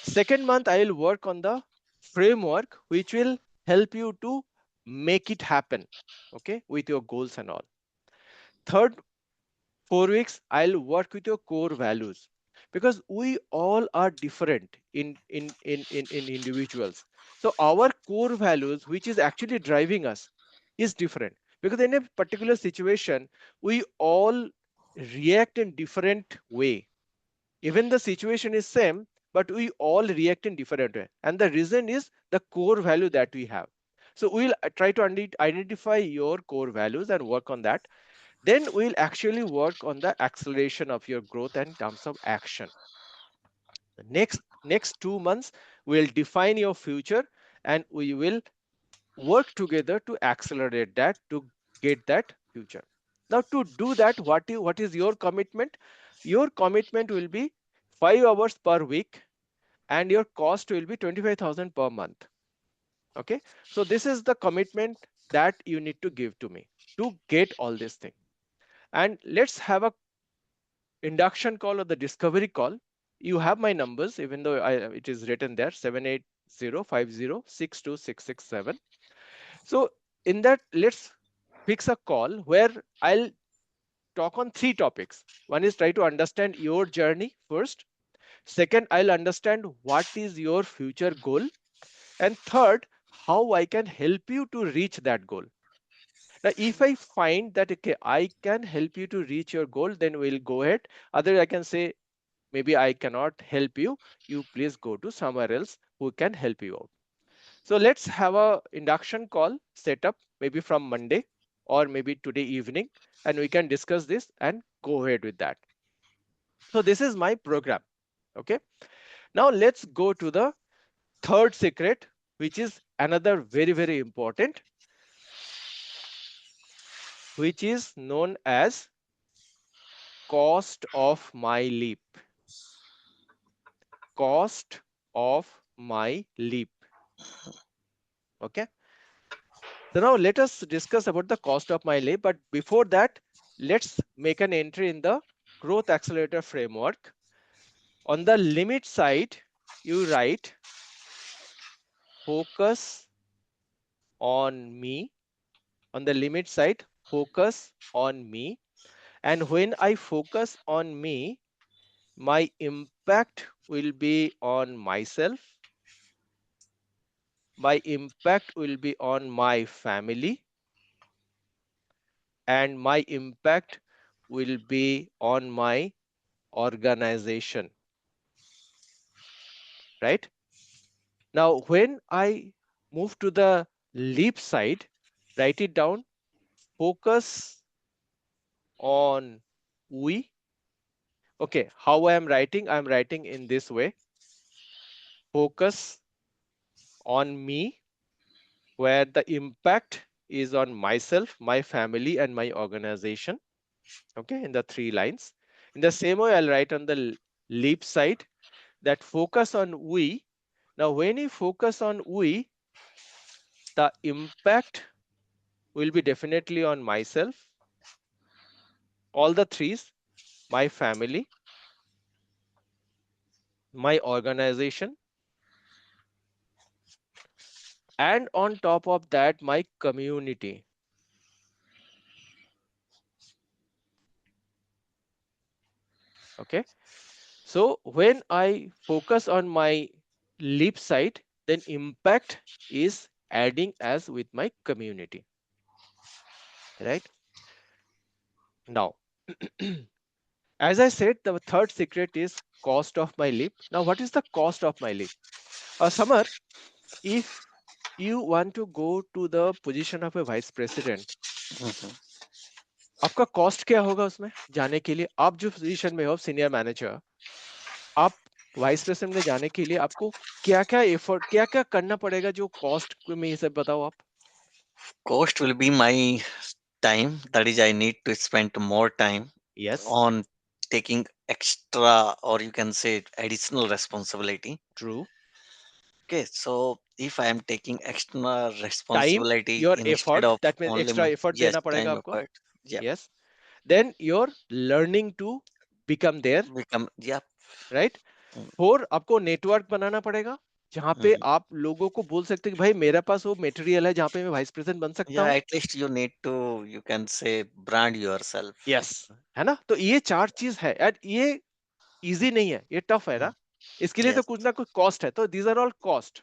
Second month, I will work on the framework, which will help you to make it happen. Okay. With your goals and all. Third 4 weeks, I'll work with your core values because we all are different in individuals. So our core values, which is actually driving us, is different because in a particular situation, we all react in different way. Even the situation is same, but we all react in different way. And the reason is the core value that we have. So we'll try to identify your core values and work on that. Then we'll actually work on the acceleration of your growth in terms of action. The next 2 months, we'll define your future and we will work together to accelerate that to get that future. Now, to do that, what is your commitment? Your commitment will be 5 hours per week, and your cost will be 25,000 per month. Okay, so this is the commitment that you need to give to me to get all this thing. And let's have a induction call or the discovery call. You have my numbers, even though it is written there 78050626667. So in that, let's fix a call where I'll talk on three topics. One is try to understand your journey first. Second, I'll understand what is your future goal. And third, how I can help you to reach that goal. Now, if I find that okay, I can help you to reach your goal, then we'll go ahead. Other, I can say maybe I cannot help you. You please go to somewhere else who can help you out. So let's have a induction call set up maybe from Monday or maybe today evening, and we can discuss this and go ahead with that. So this is my program. Okay. Now let's go to the third secret, which is another very, very important, which is known as cost of my leap. Cost of my leap. Okay. So now let us discuss about the cost of my leap. But before that, let's make an entry in the growth accelerator framework. On the limit side, you write focus on me. On the limit side, focus on me. And when I focus on me, my impact will be on myself. My impact will be on my family. And my impact will be on my organization, right? Now, when I move to the leap side, write it down, focus on we. Okay, how I am writing? I'm writing in this way, focus on me, where the impact is on myself, my family, and my organization. Okay, in the 3 lines. In the same way, I'll write on the leap side that focus on we. Now, when you focus on we, the impact will be definitely on myself, all the threes, my family, my organization, and on top of that, my community. Okay. So when I focus on my leap side, then impact is adding as with my community, right? Now, as I said, the third secret is cost of my leap. Now, what is the cost of my leap? Samar, if you want to go to the position of a vice president, Mhm. आपका cost क्या होगा उसमें जाने के लिए? आप जो position में हो सीनियर मैनेजर, आप वाइस प्रेसिडेंट में जाने के लिए आपको क्या क्या एफर्ट, क्या क्या करना पड़ेगा, जो कॉस्ट में ये सब बताओ आप. Cost will be my time. That is, I need to spend more time Yes, on taking extra, or you can say additional responsibility. true. Okay, so if I am taking extra Time, responsibility your instead effort, of that means only extra my, effort yes, देना पड़ेगा time आपको. effort, yeah, Yes, then you're learning to become there, become, yeah. right? Mm, 4, आपको network बनाना पड़ेगा जहां पे mm. आप लोगों को बोल सकते हैं कि भाई मेरे पास वो मटेरियल है जहां पे मैं वाइस प्रेसिडेंट बन सकता Yeah, हूं. at least you need to, you can say, brand yourself. Yes, है ना? तो ये 4 चीज है यार. ये इजी नहीं है, ये टफ है Mm, ना. इसके लिए तो yes. कुछ ना कुछ कॉस्ट है, तो these are all cost.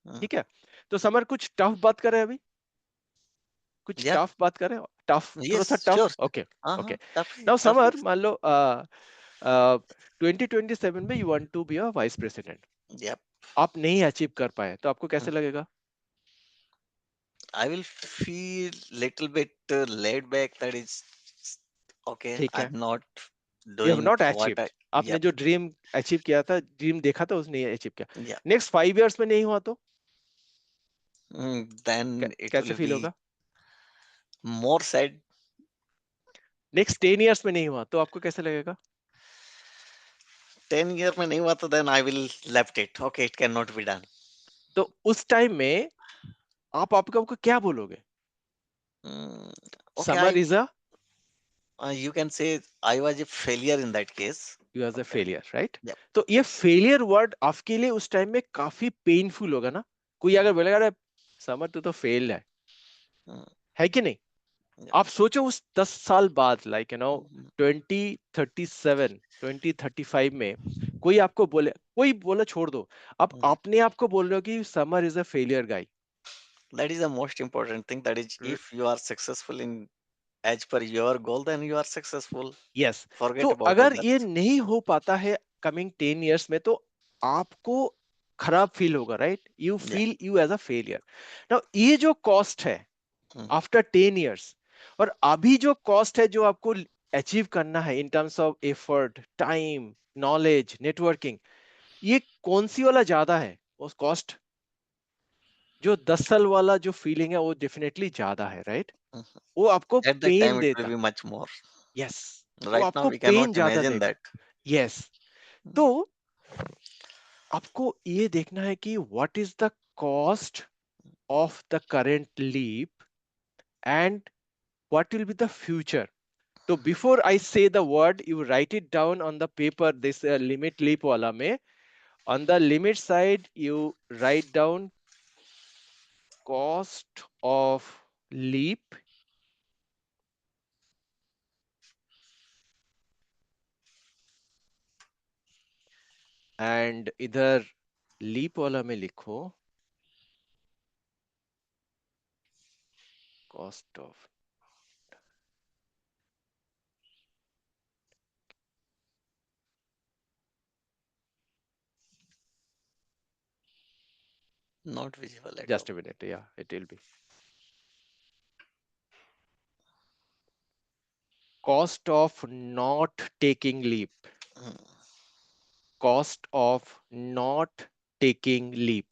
Mm, ठीक है, तो समर कुछ टफ बात करें अभी, कुछ yeah, टफ बात करें. टफ, थोड़ा सा yes, tough. sure. Okay. Uh-huh. Okay, Tough, now tough summer is, मान लो 2027 में you want to be a vice president, yeah. आप नहीं अचीव कर पाए तो आपको Mm. कैसे लगेगा? I will feel little bit laid back. That is okay. ठीक है, I'm not you have doing not what I. Achieved, आपने Yep. जो ड्रीम अचीव किया था, ड्रीम देखा था, उसने अचीव किया. Yeah. नेक्स्ट 5 इयर्स में नहीं हुआ तो Then it कैसे will फील be होगा? more sad. नेक्स्ट 10 इयर्स में नहीं हुआ तो आपको कैसे लगेगा? 10 year में नहीं हुआ तो then I will left it. Okay, it cannot be done. तो उस टाइम में आप आपको क्या बोलोगे? Mm, okay, summer is a, you can say I was a failure in that case. You as a Okay. Failure, right? Yep. तो ये failure word आपके लिए उस टाइम में काफी पेनफुल होगा ना. कोई अगर बोलेगा अरे समर तू तो फेल Mm, है कि नहीं? yeah. आप सोचो उस 10 साल बाद, लाइक 2037 2035 में कोई आपको बोले, कोई बोले छोड़ दो, आप Mm. अपने आप को बोल रहे हो कि summer is a failure guy. That is the most important thing. That is, if you are successful in as per your goal, then you are successful. Yes, तो Forget about अगर ये others. नहीं हो पाता है कमिंग 10 इयर्स में, तो आपको खराब फील होगा, right? You Yeah. Feel you as a failure. Now ये जो कॉस्ट है Mm. आफ्टर 10 इयर्स, और अभी जो कॉस्ट है जो आपको अचीव करना है in terms of effort, time, knowledge, networking, ये कौन सी वाला ज्यादा है? उस कॉस्ट, जो 10 साल वाला जो फीलिंग है वो डेफिनेटली ज्यादा है, राइट? Mhm. वो आपको At that pain time, it will देता. be much more. यस, वो Right now, आपको we पेन cannot ज्यादा imagine देगा. that. यस, तो आपको ये देखना है कि what is the cost of the current leap and what will be the future. So before I say the word, you write it down on the paper, this limit leap wala mein. On the limit side, you write down cost of leap and इधर leap वाला में लिखो cost of Not visible at just all. a minute, yeah, it will be cost of not taking leap, Mm. cost of not taking leap.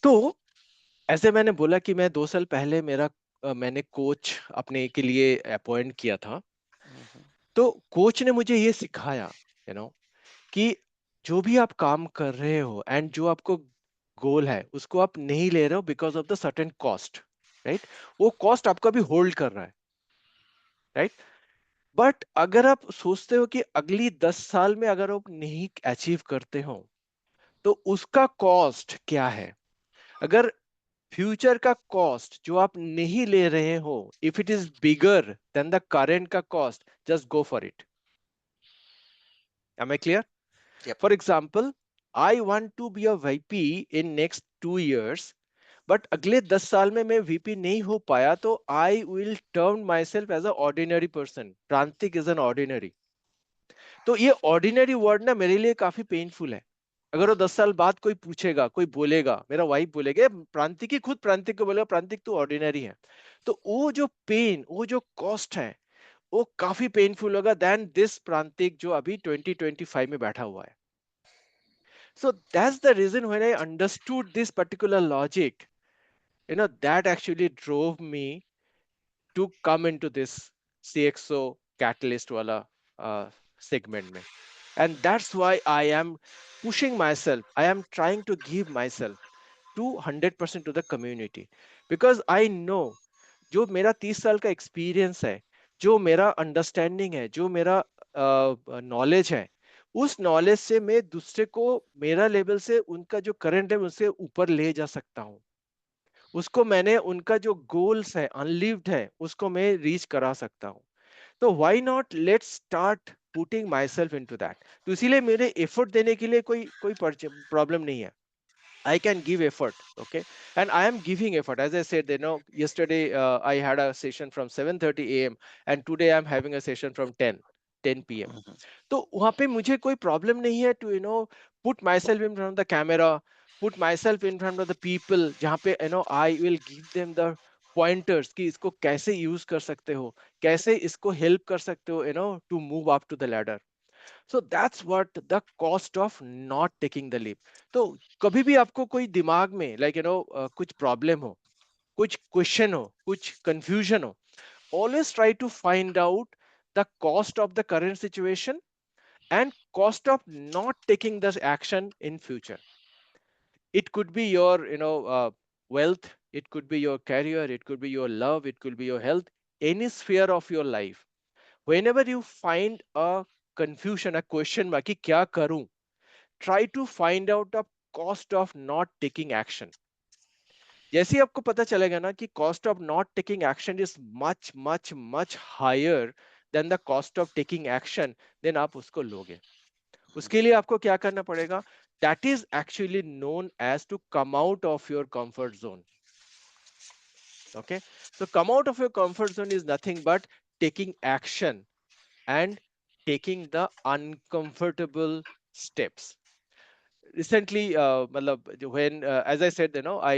तो ऐसे मैंने बोला कि मैं 2 साल पहले मैंने कोच अपने के लिए अपॉइंट किया था। Mhm. तो कोच ने मुझे ये सिखाया कि जो भी आप काम कर रहे हो एंड जो आपको गोल है उसको आप नहीं ले रहे हो because of the certain cost, right? वो कॉस्ट आपको अभी होल्ड कर रहा है, राइट? बट अगर आप सोचते हो कि अगली 10 साल में अगर आप नहीं अचीव करते हो तो उसका कॉस्ट क्या है? अगर फ्यूचर का कॉस्ट जो आप नहीं ले रहे हो, if it is bigger than the current का cost, just go for it. Am I clear? Yep. For example, I want to be a VP in next 2 years, but अगले 10 साल में मैं VP नहीं हो पाया तो I will term myself as a ordinary person. प्रांतिक is an ordinary. तो ये ordinary word ना मेरे लिए काफी पेनफुल है। अगर वो 10 साल बाद कोई पूछेगा, कोई बोलेगा, मेरा वाइफ बोलेगा, प्रांतिक ही खुद प्रांतिक को बोलेगा प्रांतिक तू ऑर्डिनरी है, तो वो जो पेन, वो जो कॉस्ट है, वो काफी पेनफुल होगा देन दिस प्रांतिक जो अभी 2025 में बैठा हुआ है। So that's the reason when I understood this particular logic, that actually drove me to come into this CXO catalyst wala segment mein. And that's why I am pushing myself. I am trying to give myself to 100% to the community because I know जो मेरा 30 साल का experience है, जो मेरा understanding है, जो मेरा नॉलेज है, उस नॉलेज से मैं दूसरे को मेरा लेवल से उनका जो करंट है उससे ऊपर ले जा सकता हूँ। उसको मैंने उनका जो गोल्स है अनलिव्ड है उसको मैं रीच करा सकता हूँ। तो why not let's start putting my self into that. तो इसीलिए मेरे एफर्ट देने के लिए कोई कोई प्रॉब्लम नहीं है। I can give effort, okay, and I am giving effort. As I said, yesterday I had a session from 7:30 a.m. and today I'm having a session from 10 p.m. Mhm. तो वहां पे मुझे कोई प्रॉब्लम नहीं है to put myself in front of the camera, put myself in front of the people, जहाँ पे I will give them the pointers कि इसको कैसे यूज कर सकते हो, कैसे इसको हेल्प कर सकते हो to move up to the ladder. So that's what the cost of not taking the leap. तो कभी भी आपको कोई दिमाग में कुछ प्रॉब्लम हो, कुछ क्वेश्चन हो, कुछ कंफ्यूजन हो, always try to find out the cost of the current situation and cost of not taking this action in future. It could be your wealth, it could be your career, it could be your love, it could be your health, any sphere of your life. Whenever you find a confusion, a question mark कि क्या करूं, try to find out the cost of not taking action. जैसे ही आपको पता चलेगा ना कि cost of not taking action is much much much higher than the cost of taking action, then आप उसको लोगे। उसके लिए आपको क्या करना पड़ेगा? That is actually known as to come out of your comfort zone. Okay, so come out of your comfort zone is nothing but taking action and taking the uncomfortable steps. Recently, when as I said, I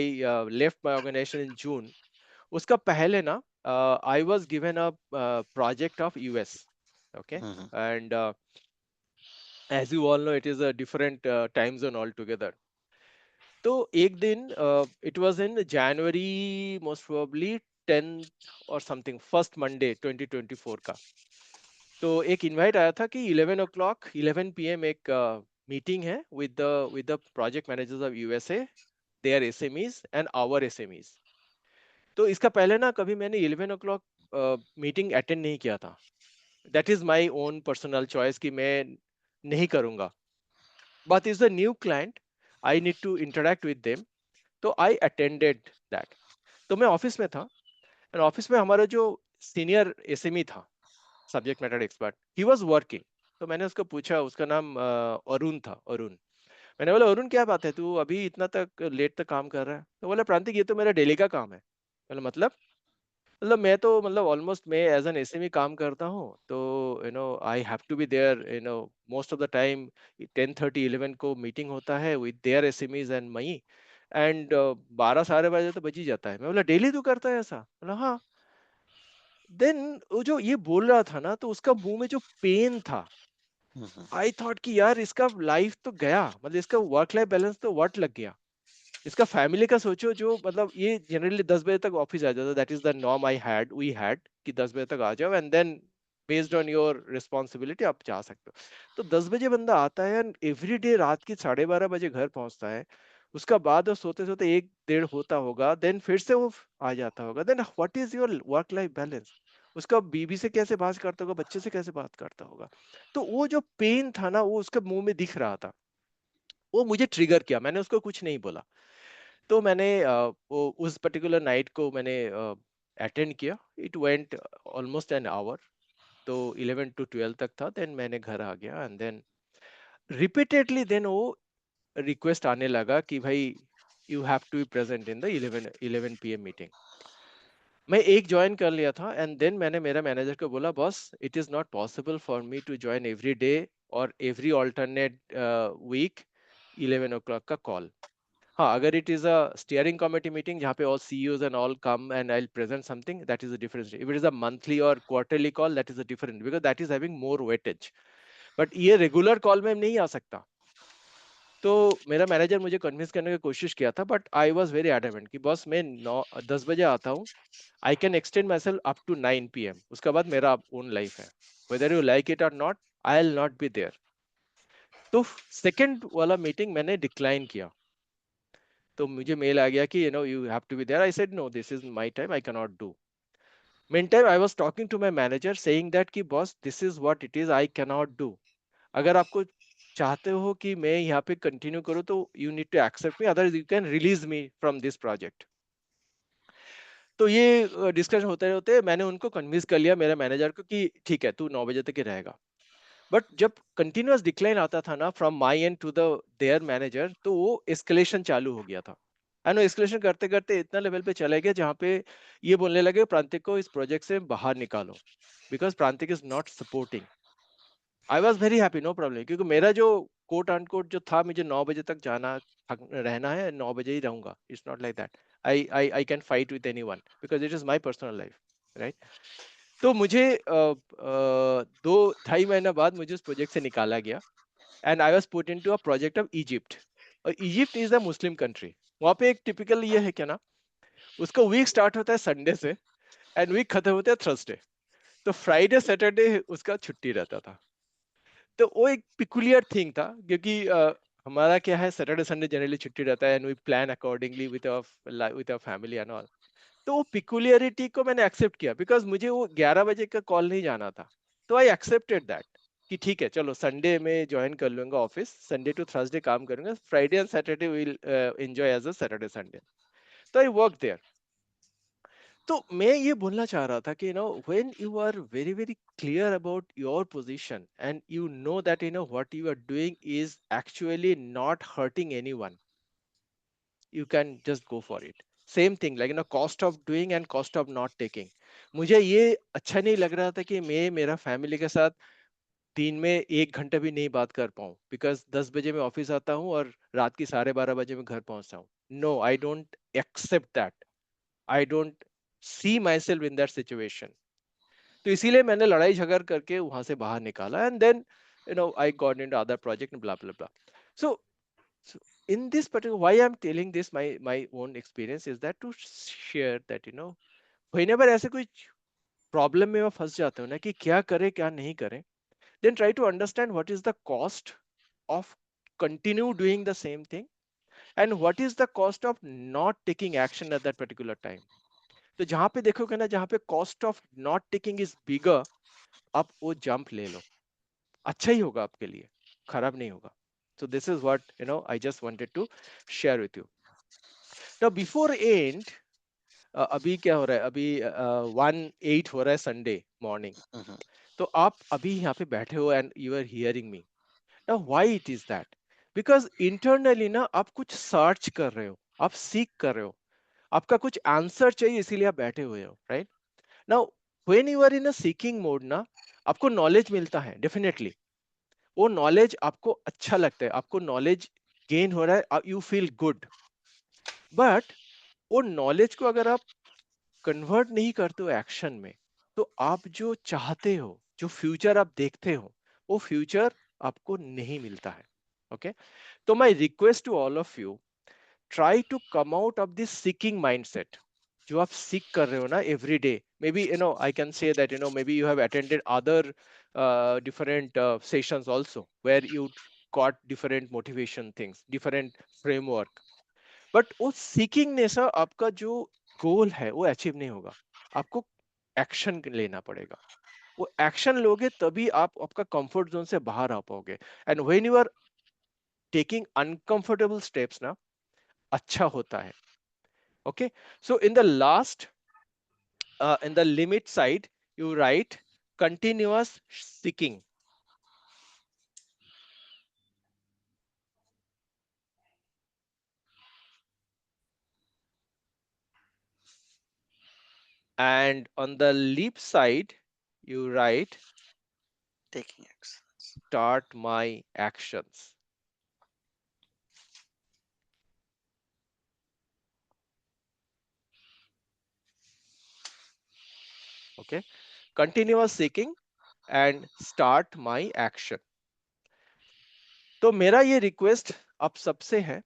left my organization in June. उसका पहले ना, I was given a project of US. Okay, Mhm. and as you all know, it is a different time zone altogether. तो एक दिन, it was in January, most probably 10th or something, first Monday 2024 का। तो एक invite आया था कि 11 o'clock 11 p.m. एक मीटिंग है with the project managers of USA their SMEs and our SMEs. तो इसका पहले ना कभी मैंने 11 o'clock मीटिंग अटेंड नहीं किया था. That is my own personal choice कि मैं नहीं करूंगा. But is the new client, I need to interact with them, तो आई अटेंडेड दैट. तो मैं ऑफिस में था, एंड ऑफिस में हमारा जो सीनियर एसएमई था, subject matter expert, he was working. तो मैंने उसको पूछा, उसका नाम अरुण था, अरुण. मैंने बोला, अरुण क्या बात है, तू अभी इतना तक लेट तक काम कर रहा है? तो बोला, प्रांतिक ये तो मेरा डेली का काम है. बोला, मतलब मैं तो मतलब ऑलमोस्ट मैं एज एन एसएमई काम करता हूँ, तो I have to be there most of the time. 10:30 11 को मीटिंग होता है with their SMEs and my, and 12 साढ़े 12 तो बज ही जाता है. मैं बोला, डेली तू करता है ऐसा? बोला, हाँ. देन वो जो ये बोल रहा था ना, तो उसका मुंह में जो पेन था, Mhm. आई थॉट कि यार इसका लाइफ तो गया, मतलब इसका वर्क लाइफ बैलेंस तो वट लग गया. इसका फैमिली का सोचो, जो मतलब ये जनरली 10 बजे तक ऑफिस आ जाता, that is the norm we had कि 10 बजे तक आ जाओ, and then based on your responsibility आप जा सकते हो. तो 10 बजे बंदा आता है, एंड एवरी डे रात के 12:30 बजे घर पहुंचता है. उसका बाद वो सोते सोते 1 डेढ़ होता होगा, देन फिर से वो आ जाता होगा. Then what is your work life balance? उसका बीवी से कैसे बात करता होगा, बच्चे से कैसे बात करता होगा? तो वो जो पेन था ना, वो उसके मुंह में दिख रहा था. वो मुझे ट्रिगर किया, मैंने उसको कुछ नहीं बोला. तो मैंने वो उस पर्टिकुलर नाइट को मैंने अटेंड किया. It went almost an hour. तो 11 to 12 तक था. देन मैंने घर आ गया, एंड देन रिपीटेडली देन वो रिक्वेस्ट आने लगा कि भाई you have to be present in the 11 PM meeting. मैं एक ज्वाइन कर लिया था, एंड देन मैंने मेरा मैनेजर को बोला, boss it is not possible for me to join every day or every alternate week 11 o'clock का कॉल. हाँ, अगर it is a steering committee meeting जहाँ पे all CEOs and all come and I will present something, that is a different. If it is a monthly or quarterly call, that is a different, because that is having more weightage. But ये regular call में नहीं आ सकता. तो मेरा manager मुझे convince करने की कोशिश किया था, but I was very adamant कि बॉस मैं 9-10 बजे आता हूँ. I can extend myself up to 9 PM. उसके बाद मेरा ओन लाइफ है, whether you like it or not, I will not be there. तो सेकेंड वाला मीटिंग मैंने डिक्लाइन किया. तो मुझे मेल आ गया कि you have to be there. I said no, this is my time, I can not do. Main time I was talking to my manager saying that कि boss this is what it is, I can not do. अगर आपको चाहते हो कि मैं यहाँ पे continue करूँ, तो you need to accept me, otherwise you can release me from this project. तो ये डिस्कशन होते होते मैंने उनको कन्विंस कर लिया, मेरे मैनेजर को, कि ठीक है तू 9 बजे तक ही रहेगा. बट जब कंटिन्यूअस डिक्लाइन आता था ना from my end to the their manager, तो वो एस्केलेशन चालू हो गया था. एंड वो एस्केलेशन करते करते इतना लेवल पे चले गए जहाँ पे ये बोलने लगे, प्रांतिक को इस प्रोजेक्ट से बाहर निकालो, because Prantik is not supporting. I was very happy, no problem, क्योंकि मेरा जो कोट एंड कोट जो था, मुझे 9 बजे तक जाना रहना है, 9 बजे ही रहूंगा. It's not like that. I can fight with anyone because it is my personal life, right? तो मुझे 2-2.5 महीना बाद मुझे उस प्रोजेक्ट से निकाला गया, and I was put into a project of Egypt. और Egypt is a Muslim country. वहाँ पे एक टिपिकल ये है क्या ना, उसका वीक स्टार्ट होता है संडे से, एंड वीक खत्म होता है थर्सडे. तो फ्राइडे सैटरडे उसका छुट्टी रहता था. तो वो एक पिकुलियर थिंग था, क्योंकि हमारा क्या है, सैटरडे संडे जनरली छुट्टी रहता है, and we plan accordingly with our family and all. तो वो पिकुलियरिटी को मैंने एक्सेप्ट किया, बिकॉज मुझे वो 11 बजे का कॉल नहीं जाना था. तो आई एक्सेप्टेड दैट कि ठीक है, चलो संडे में ज्वाइन कर लूंगा ऑफिस, संडे टू थर्सडे काम करूंगा, Friday and Saturday will enjoy as a Saturday Sunday. तो आई वर्क देयर. तो मैं ये बोलना चाह रहा था कि when you are very very clear about your position, and you know that what you are doing is actually not hurting anyone, you can just go for it. Same thing, like cost of doing and cost of not taking. मुझे ये अच्छा नहीं लग रहा था कि मैं मेरा फैमिली के साथ दिन में 1 घंटा भी नहीं बात कर पाऊँ, बिकॉज 10 बजे मैं ऑफिस आता हूँ और रात की 12:30 बजे मैं घर पहुंचता हूँ. No, I don't accept that. I don't see myself in that situation. तो इसीलिए मैंने लड़ाई झगड़ करके वहां से बाहर निकाला, and then I got into other project, blah blah blah. So So in this particular, why I'm telling this, my own experience is that to share that whenever ऐसे कोई प्रॉब्लम में मैं फंस जाता हूँ ना कि क्या करें क्या नहीं करें, then try to understand what is the cost of continue doing the same thing, and what is the cost of not taking action at that particular time. तो जहां पे देखोगे ना, जहां पे cost of not taking is bigger, आप वो jump ले लो, अच्छा ही होगा आपके लिए, खराब नहीं होगा. So this is what I just wanted to share with you. Now before end, अभी क्या हो रहा है, अभी 1:08 हो रहा है संडे मॉर्निंग. Mhm. तो आप अभी यहाँ पे बैठे हो and you are hearing me. Now why it is that? Because internally ना आप कुछ सर्च कर रहे हो, आप सीख कर रहे हो, आपका कुछ आंसर चाहिए, इसीलिए आप बैठे हुए हो, right? Now when you are in a seeking mode ना, आपको नॉलेज मिलता है डेफिनेटली. वो नॉलेज आपको अच्छा लगता है, आपको नॉलेज गेन हो रहा है, यू फील गुड. बट वो नॉलेज को अगर आप कन्वर्ट नहीं करते हो एक्शन में, तो आप जो चाहते हो, जो फ्यूचर आप देखते हो, वो फ्यूचर आपको नहीं मिलता है. ओके, तो my request to all of you, try to come out of this seeking mindset. जो आप सीख कर रहे हो ना every day, maybe I can say that maybe you have attended other different sessions also where you got different motivation things, different framework. But वो seeking ने sir आपका जो गोल है वो अचीव नहीं होगा. आपको एक्शन लेना पड़ेगा. वो एक्शन लोगे तभी आप आपका कंफर्ट जोन से बाहर आ पाओगे. And when you are taking uncomfortable steps ना, अच्छा होता है. Okay, so in the last, in the limit side, you write continuous seeking. And on the leap side, you write Taking actions. start my actions. Okay, continuous seeking and start my action. तो मेरा ये request आप सबसे है,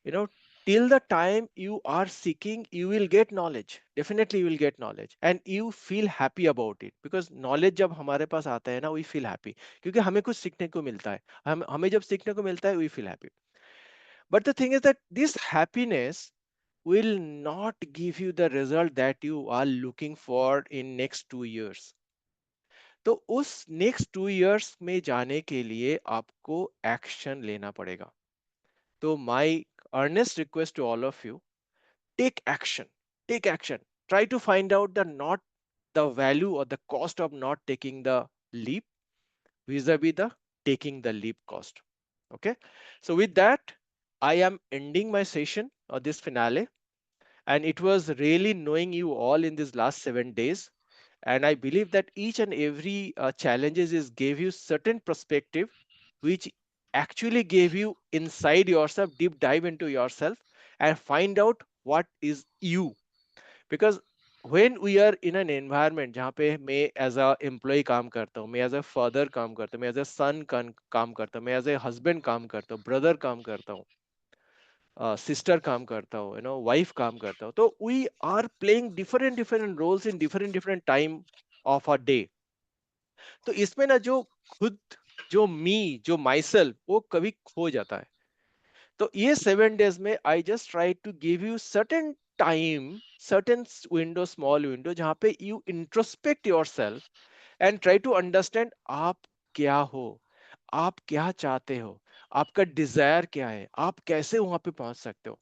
you know till the time you are seeking, you will get knowledge, definitely you will get knowledge and you feel happy about it, because knowledge जब हमारे पास आता है ना, we feel happy, क्योंकि हमें कुछ सीखने को मिलता है. हमें जब सीखने को मिलता है, we feel happy. But the thing is that this happiness will not give you the result that you are looking for in next 2 years. तो उस नेक्स्ट 2 years में जाने के लिए आपको एक्शन लेना पड़ेगा. तो माई earnest request to all of you, take action, take action. Try to find out the not the value or the cost of not taking the leap vis-a-vis the taking the leap cost. Okay, so with that, I am ending my session or this finale, and it was really knowing you all in these last 7 days. And I believe that each and every challenges is gave you certain perspective, which actually gave you inside yourself, deep dive into yourself, and find out what is you. Because when we are in an environment जहाँ पे मैं as a employ काम करता हूँ, मैं as a father काम करता हूँ, मैं एज अ सन काम करता हूँ, मैं एज ए हस्बैंड काम करता हूँ, ब्रदर काम करता हूँ, सिस्टर काम करता हूँ, वाइफ काम करता हूँ, तो we are playing different different roles in different different time of a day. तो इसमें ना जो खुद, जो मी, जो माई सेल्फ, वो कभी खो जाता है. तो ये 7 days में I just try to give you certain time, certain window, small window, जहां पे you introspect yourself and try to understand आप क्या हो, आप क्या चाहते हो, आपका डिजायर क्या है, आप कैसे वहां पे पहुंच सकते हो.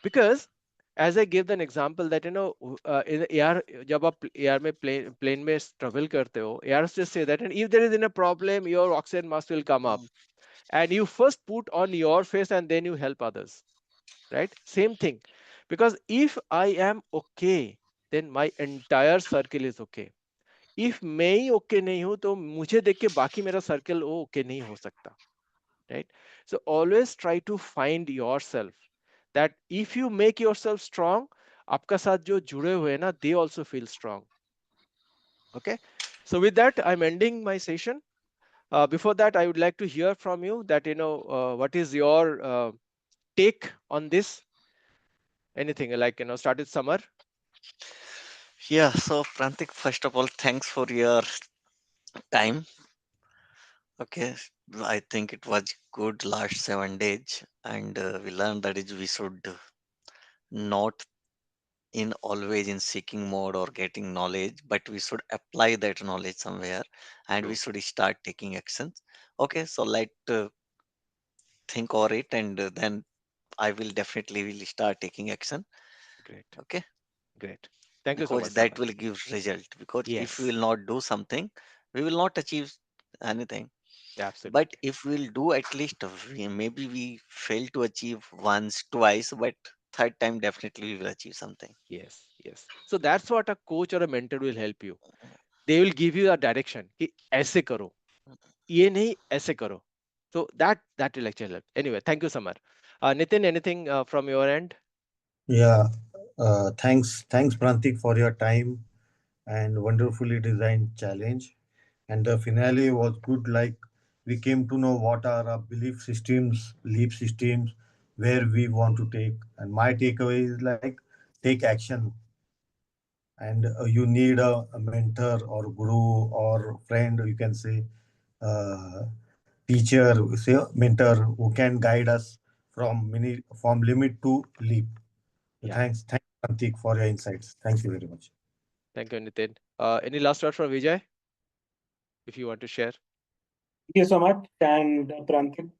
Because as I gave an example that in air, जब आप एयर में प्लेन में ट्रेवल करते हो, air just say that, and if there is in a problem, your oxygen mask will come up, Mm. and you first put on your face and then you help others, right? Same thing. Because if I am okay, then my entire circle is okay. If मैं ही okay नहीं हूं, तो मुझे देख के बाकी मेरा circle वो okay नहीं हो सकता, right? So always try to find yourself, that if you make yourself strong, आपका साथ जो जुड़े हुए हैं ना, they also feel strong. Okay, so with that I'm ending my session. Before that, I would like to hear from you that what is your take on this. Anything like started Summer. Yeah, so Prantik, first of all, thanks for your time. Okay, I think it was good last 7 days, and we learned that is we should not in always in seeking mode or getting knowledge, but we should apply that knowledge somewhere, and we True. should start taking actions. Okay, so let think over it, and then I will definitely will start taking action. Great. Okay, Great. Thank you so because much, that Samar. will give result. Because if we Yes, will not do something, we will not achieve anything. But absolutely. if we'll do at least, maybe we fail to achieve once, twice, but third time definitely we will achieve something. Yes, yes. So that's what a coach or a mentor will help you. They will give you a direction कि ऐसे करो, ये नहीं ऐसे करो. So that will actually help. Anyway, thank you, Samar. Nitin, anything from your end? Yeah, thanks, Prantik, for your time and wonderfully designed challenge. And the finale was good. Like we came to know what are our belief systems, leap systems, where we want to take. And my takeaway is like take action. And you need a mentor or guru or friend, you can say, uh, teacher, say mentor who can guide us from limit to leap. Yeah. Thanks, Prantik, for your insights. Thank you very much. Thank you, Nitin. Any last word from Vijay, if you want to share? Thank you so much. And Prantik,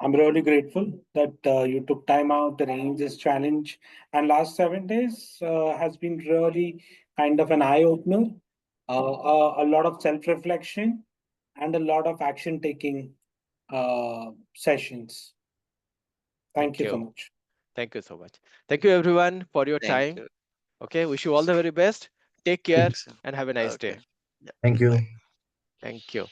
I'm really grateful that you took time out to arrange this challenge. And last 7 days has been really kind of an eye opener, a lot of self reflection, and a lot of action taking sessions. Thank Thank you so you. much. Thank you so much. Thank you, everyone, for your Thank time. you. Okay. Wish you all the very best. Take care Thank Thanks. and have a nice Okay. day. Yeah. thank Bye. you. Thank you.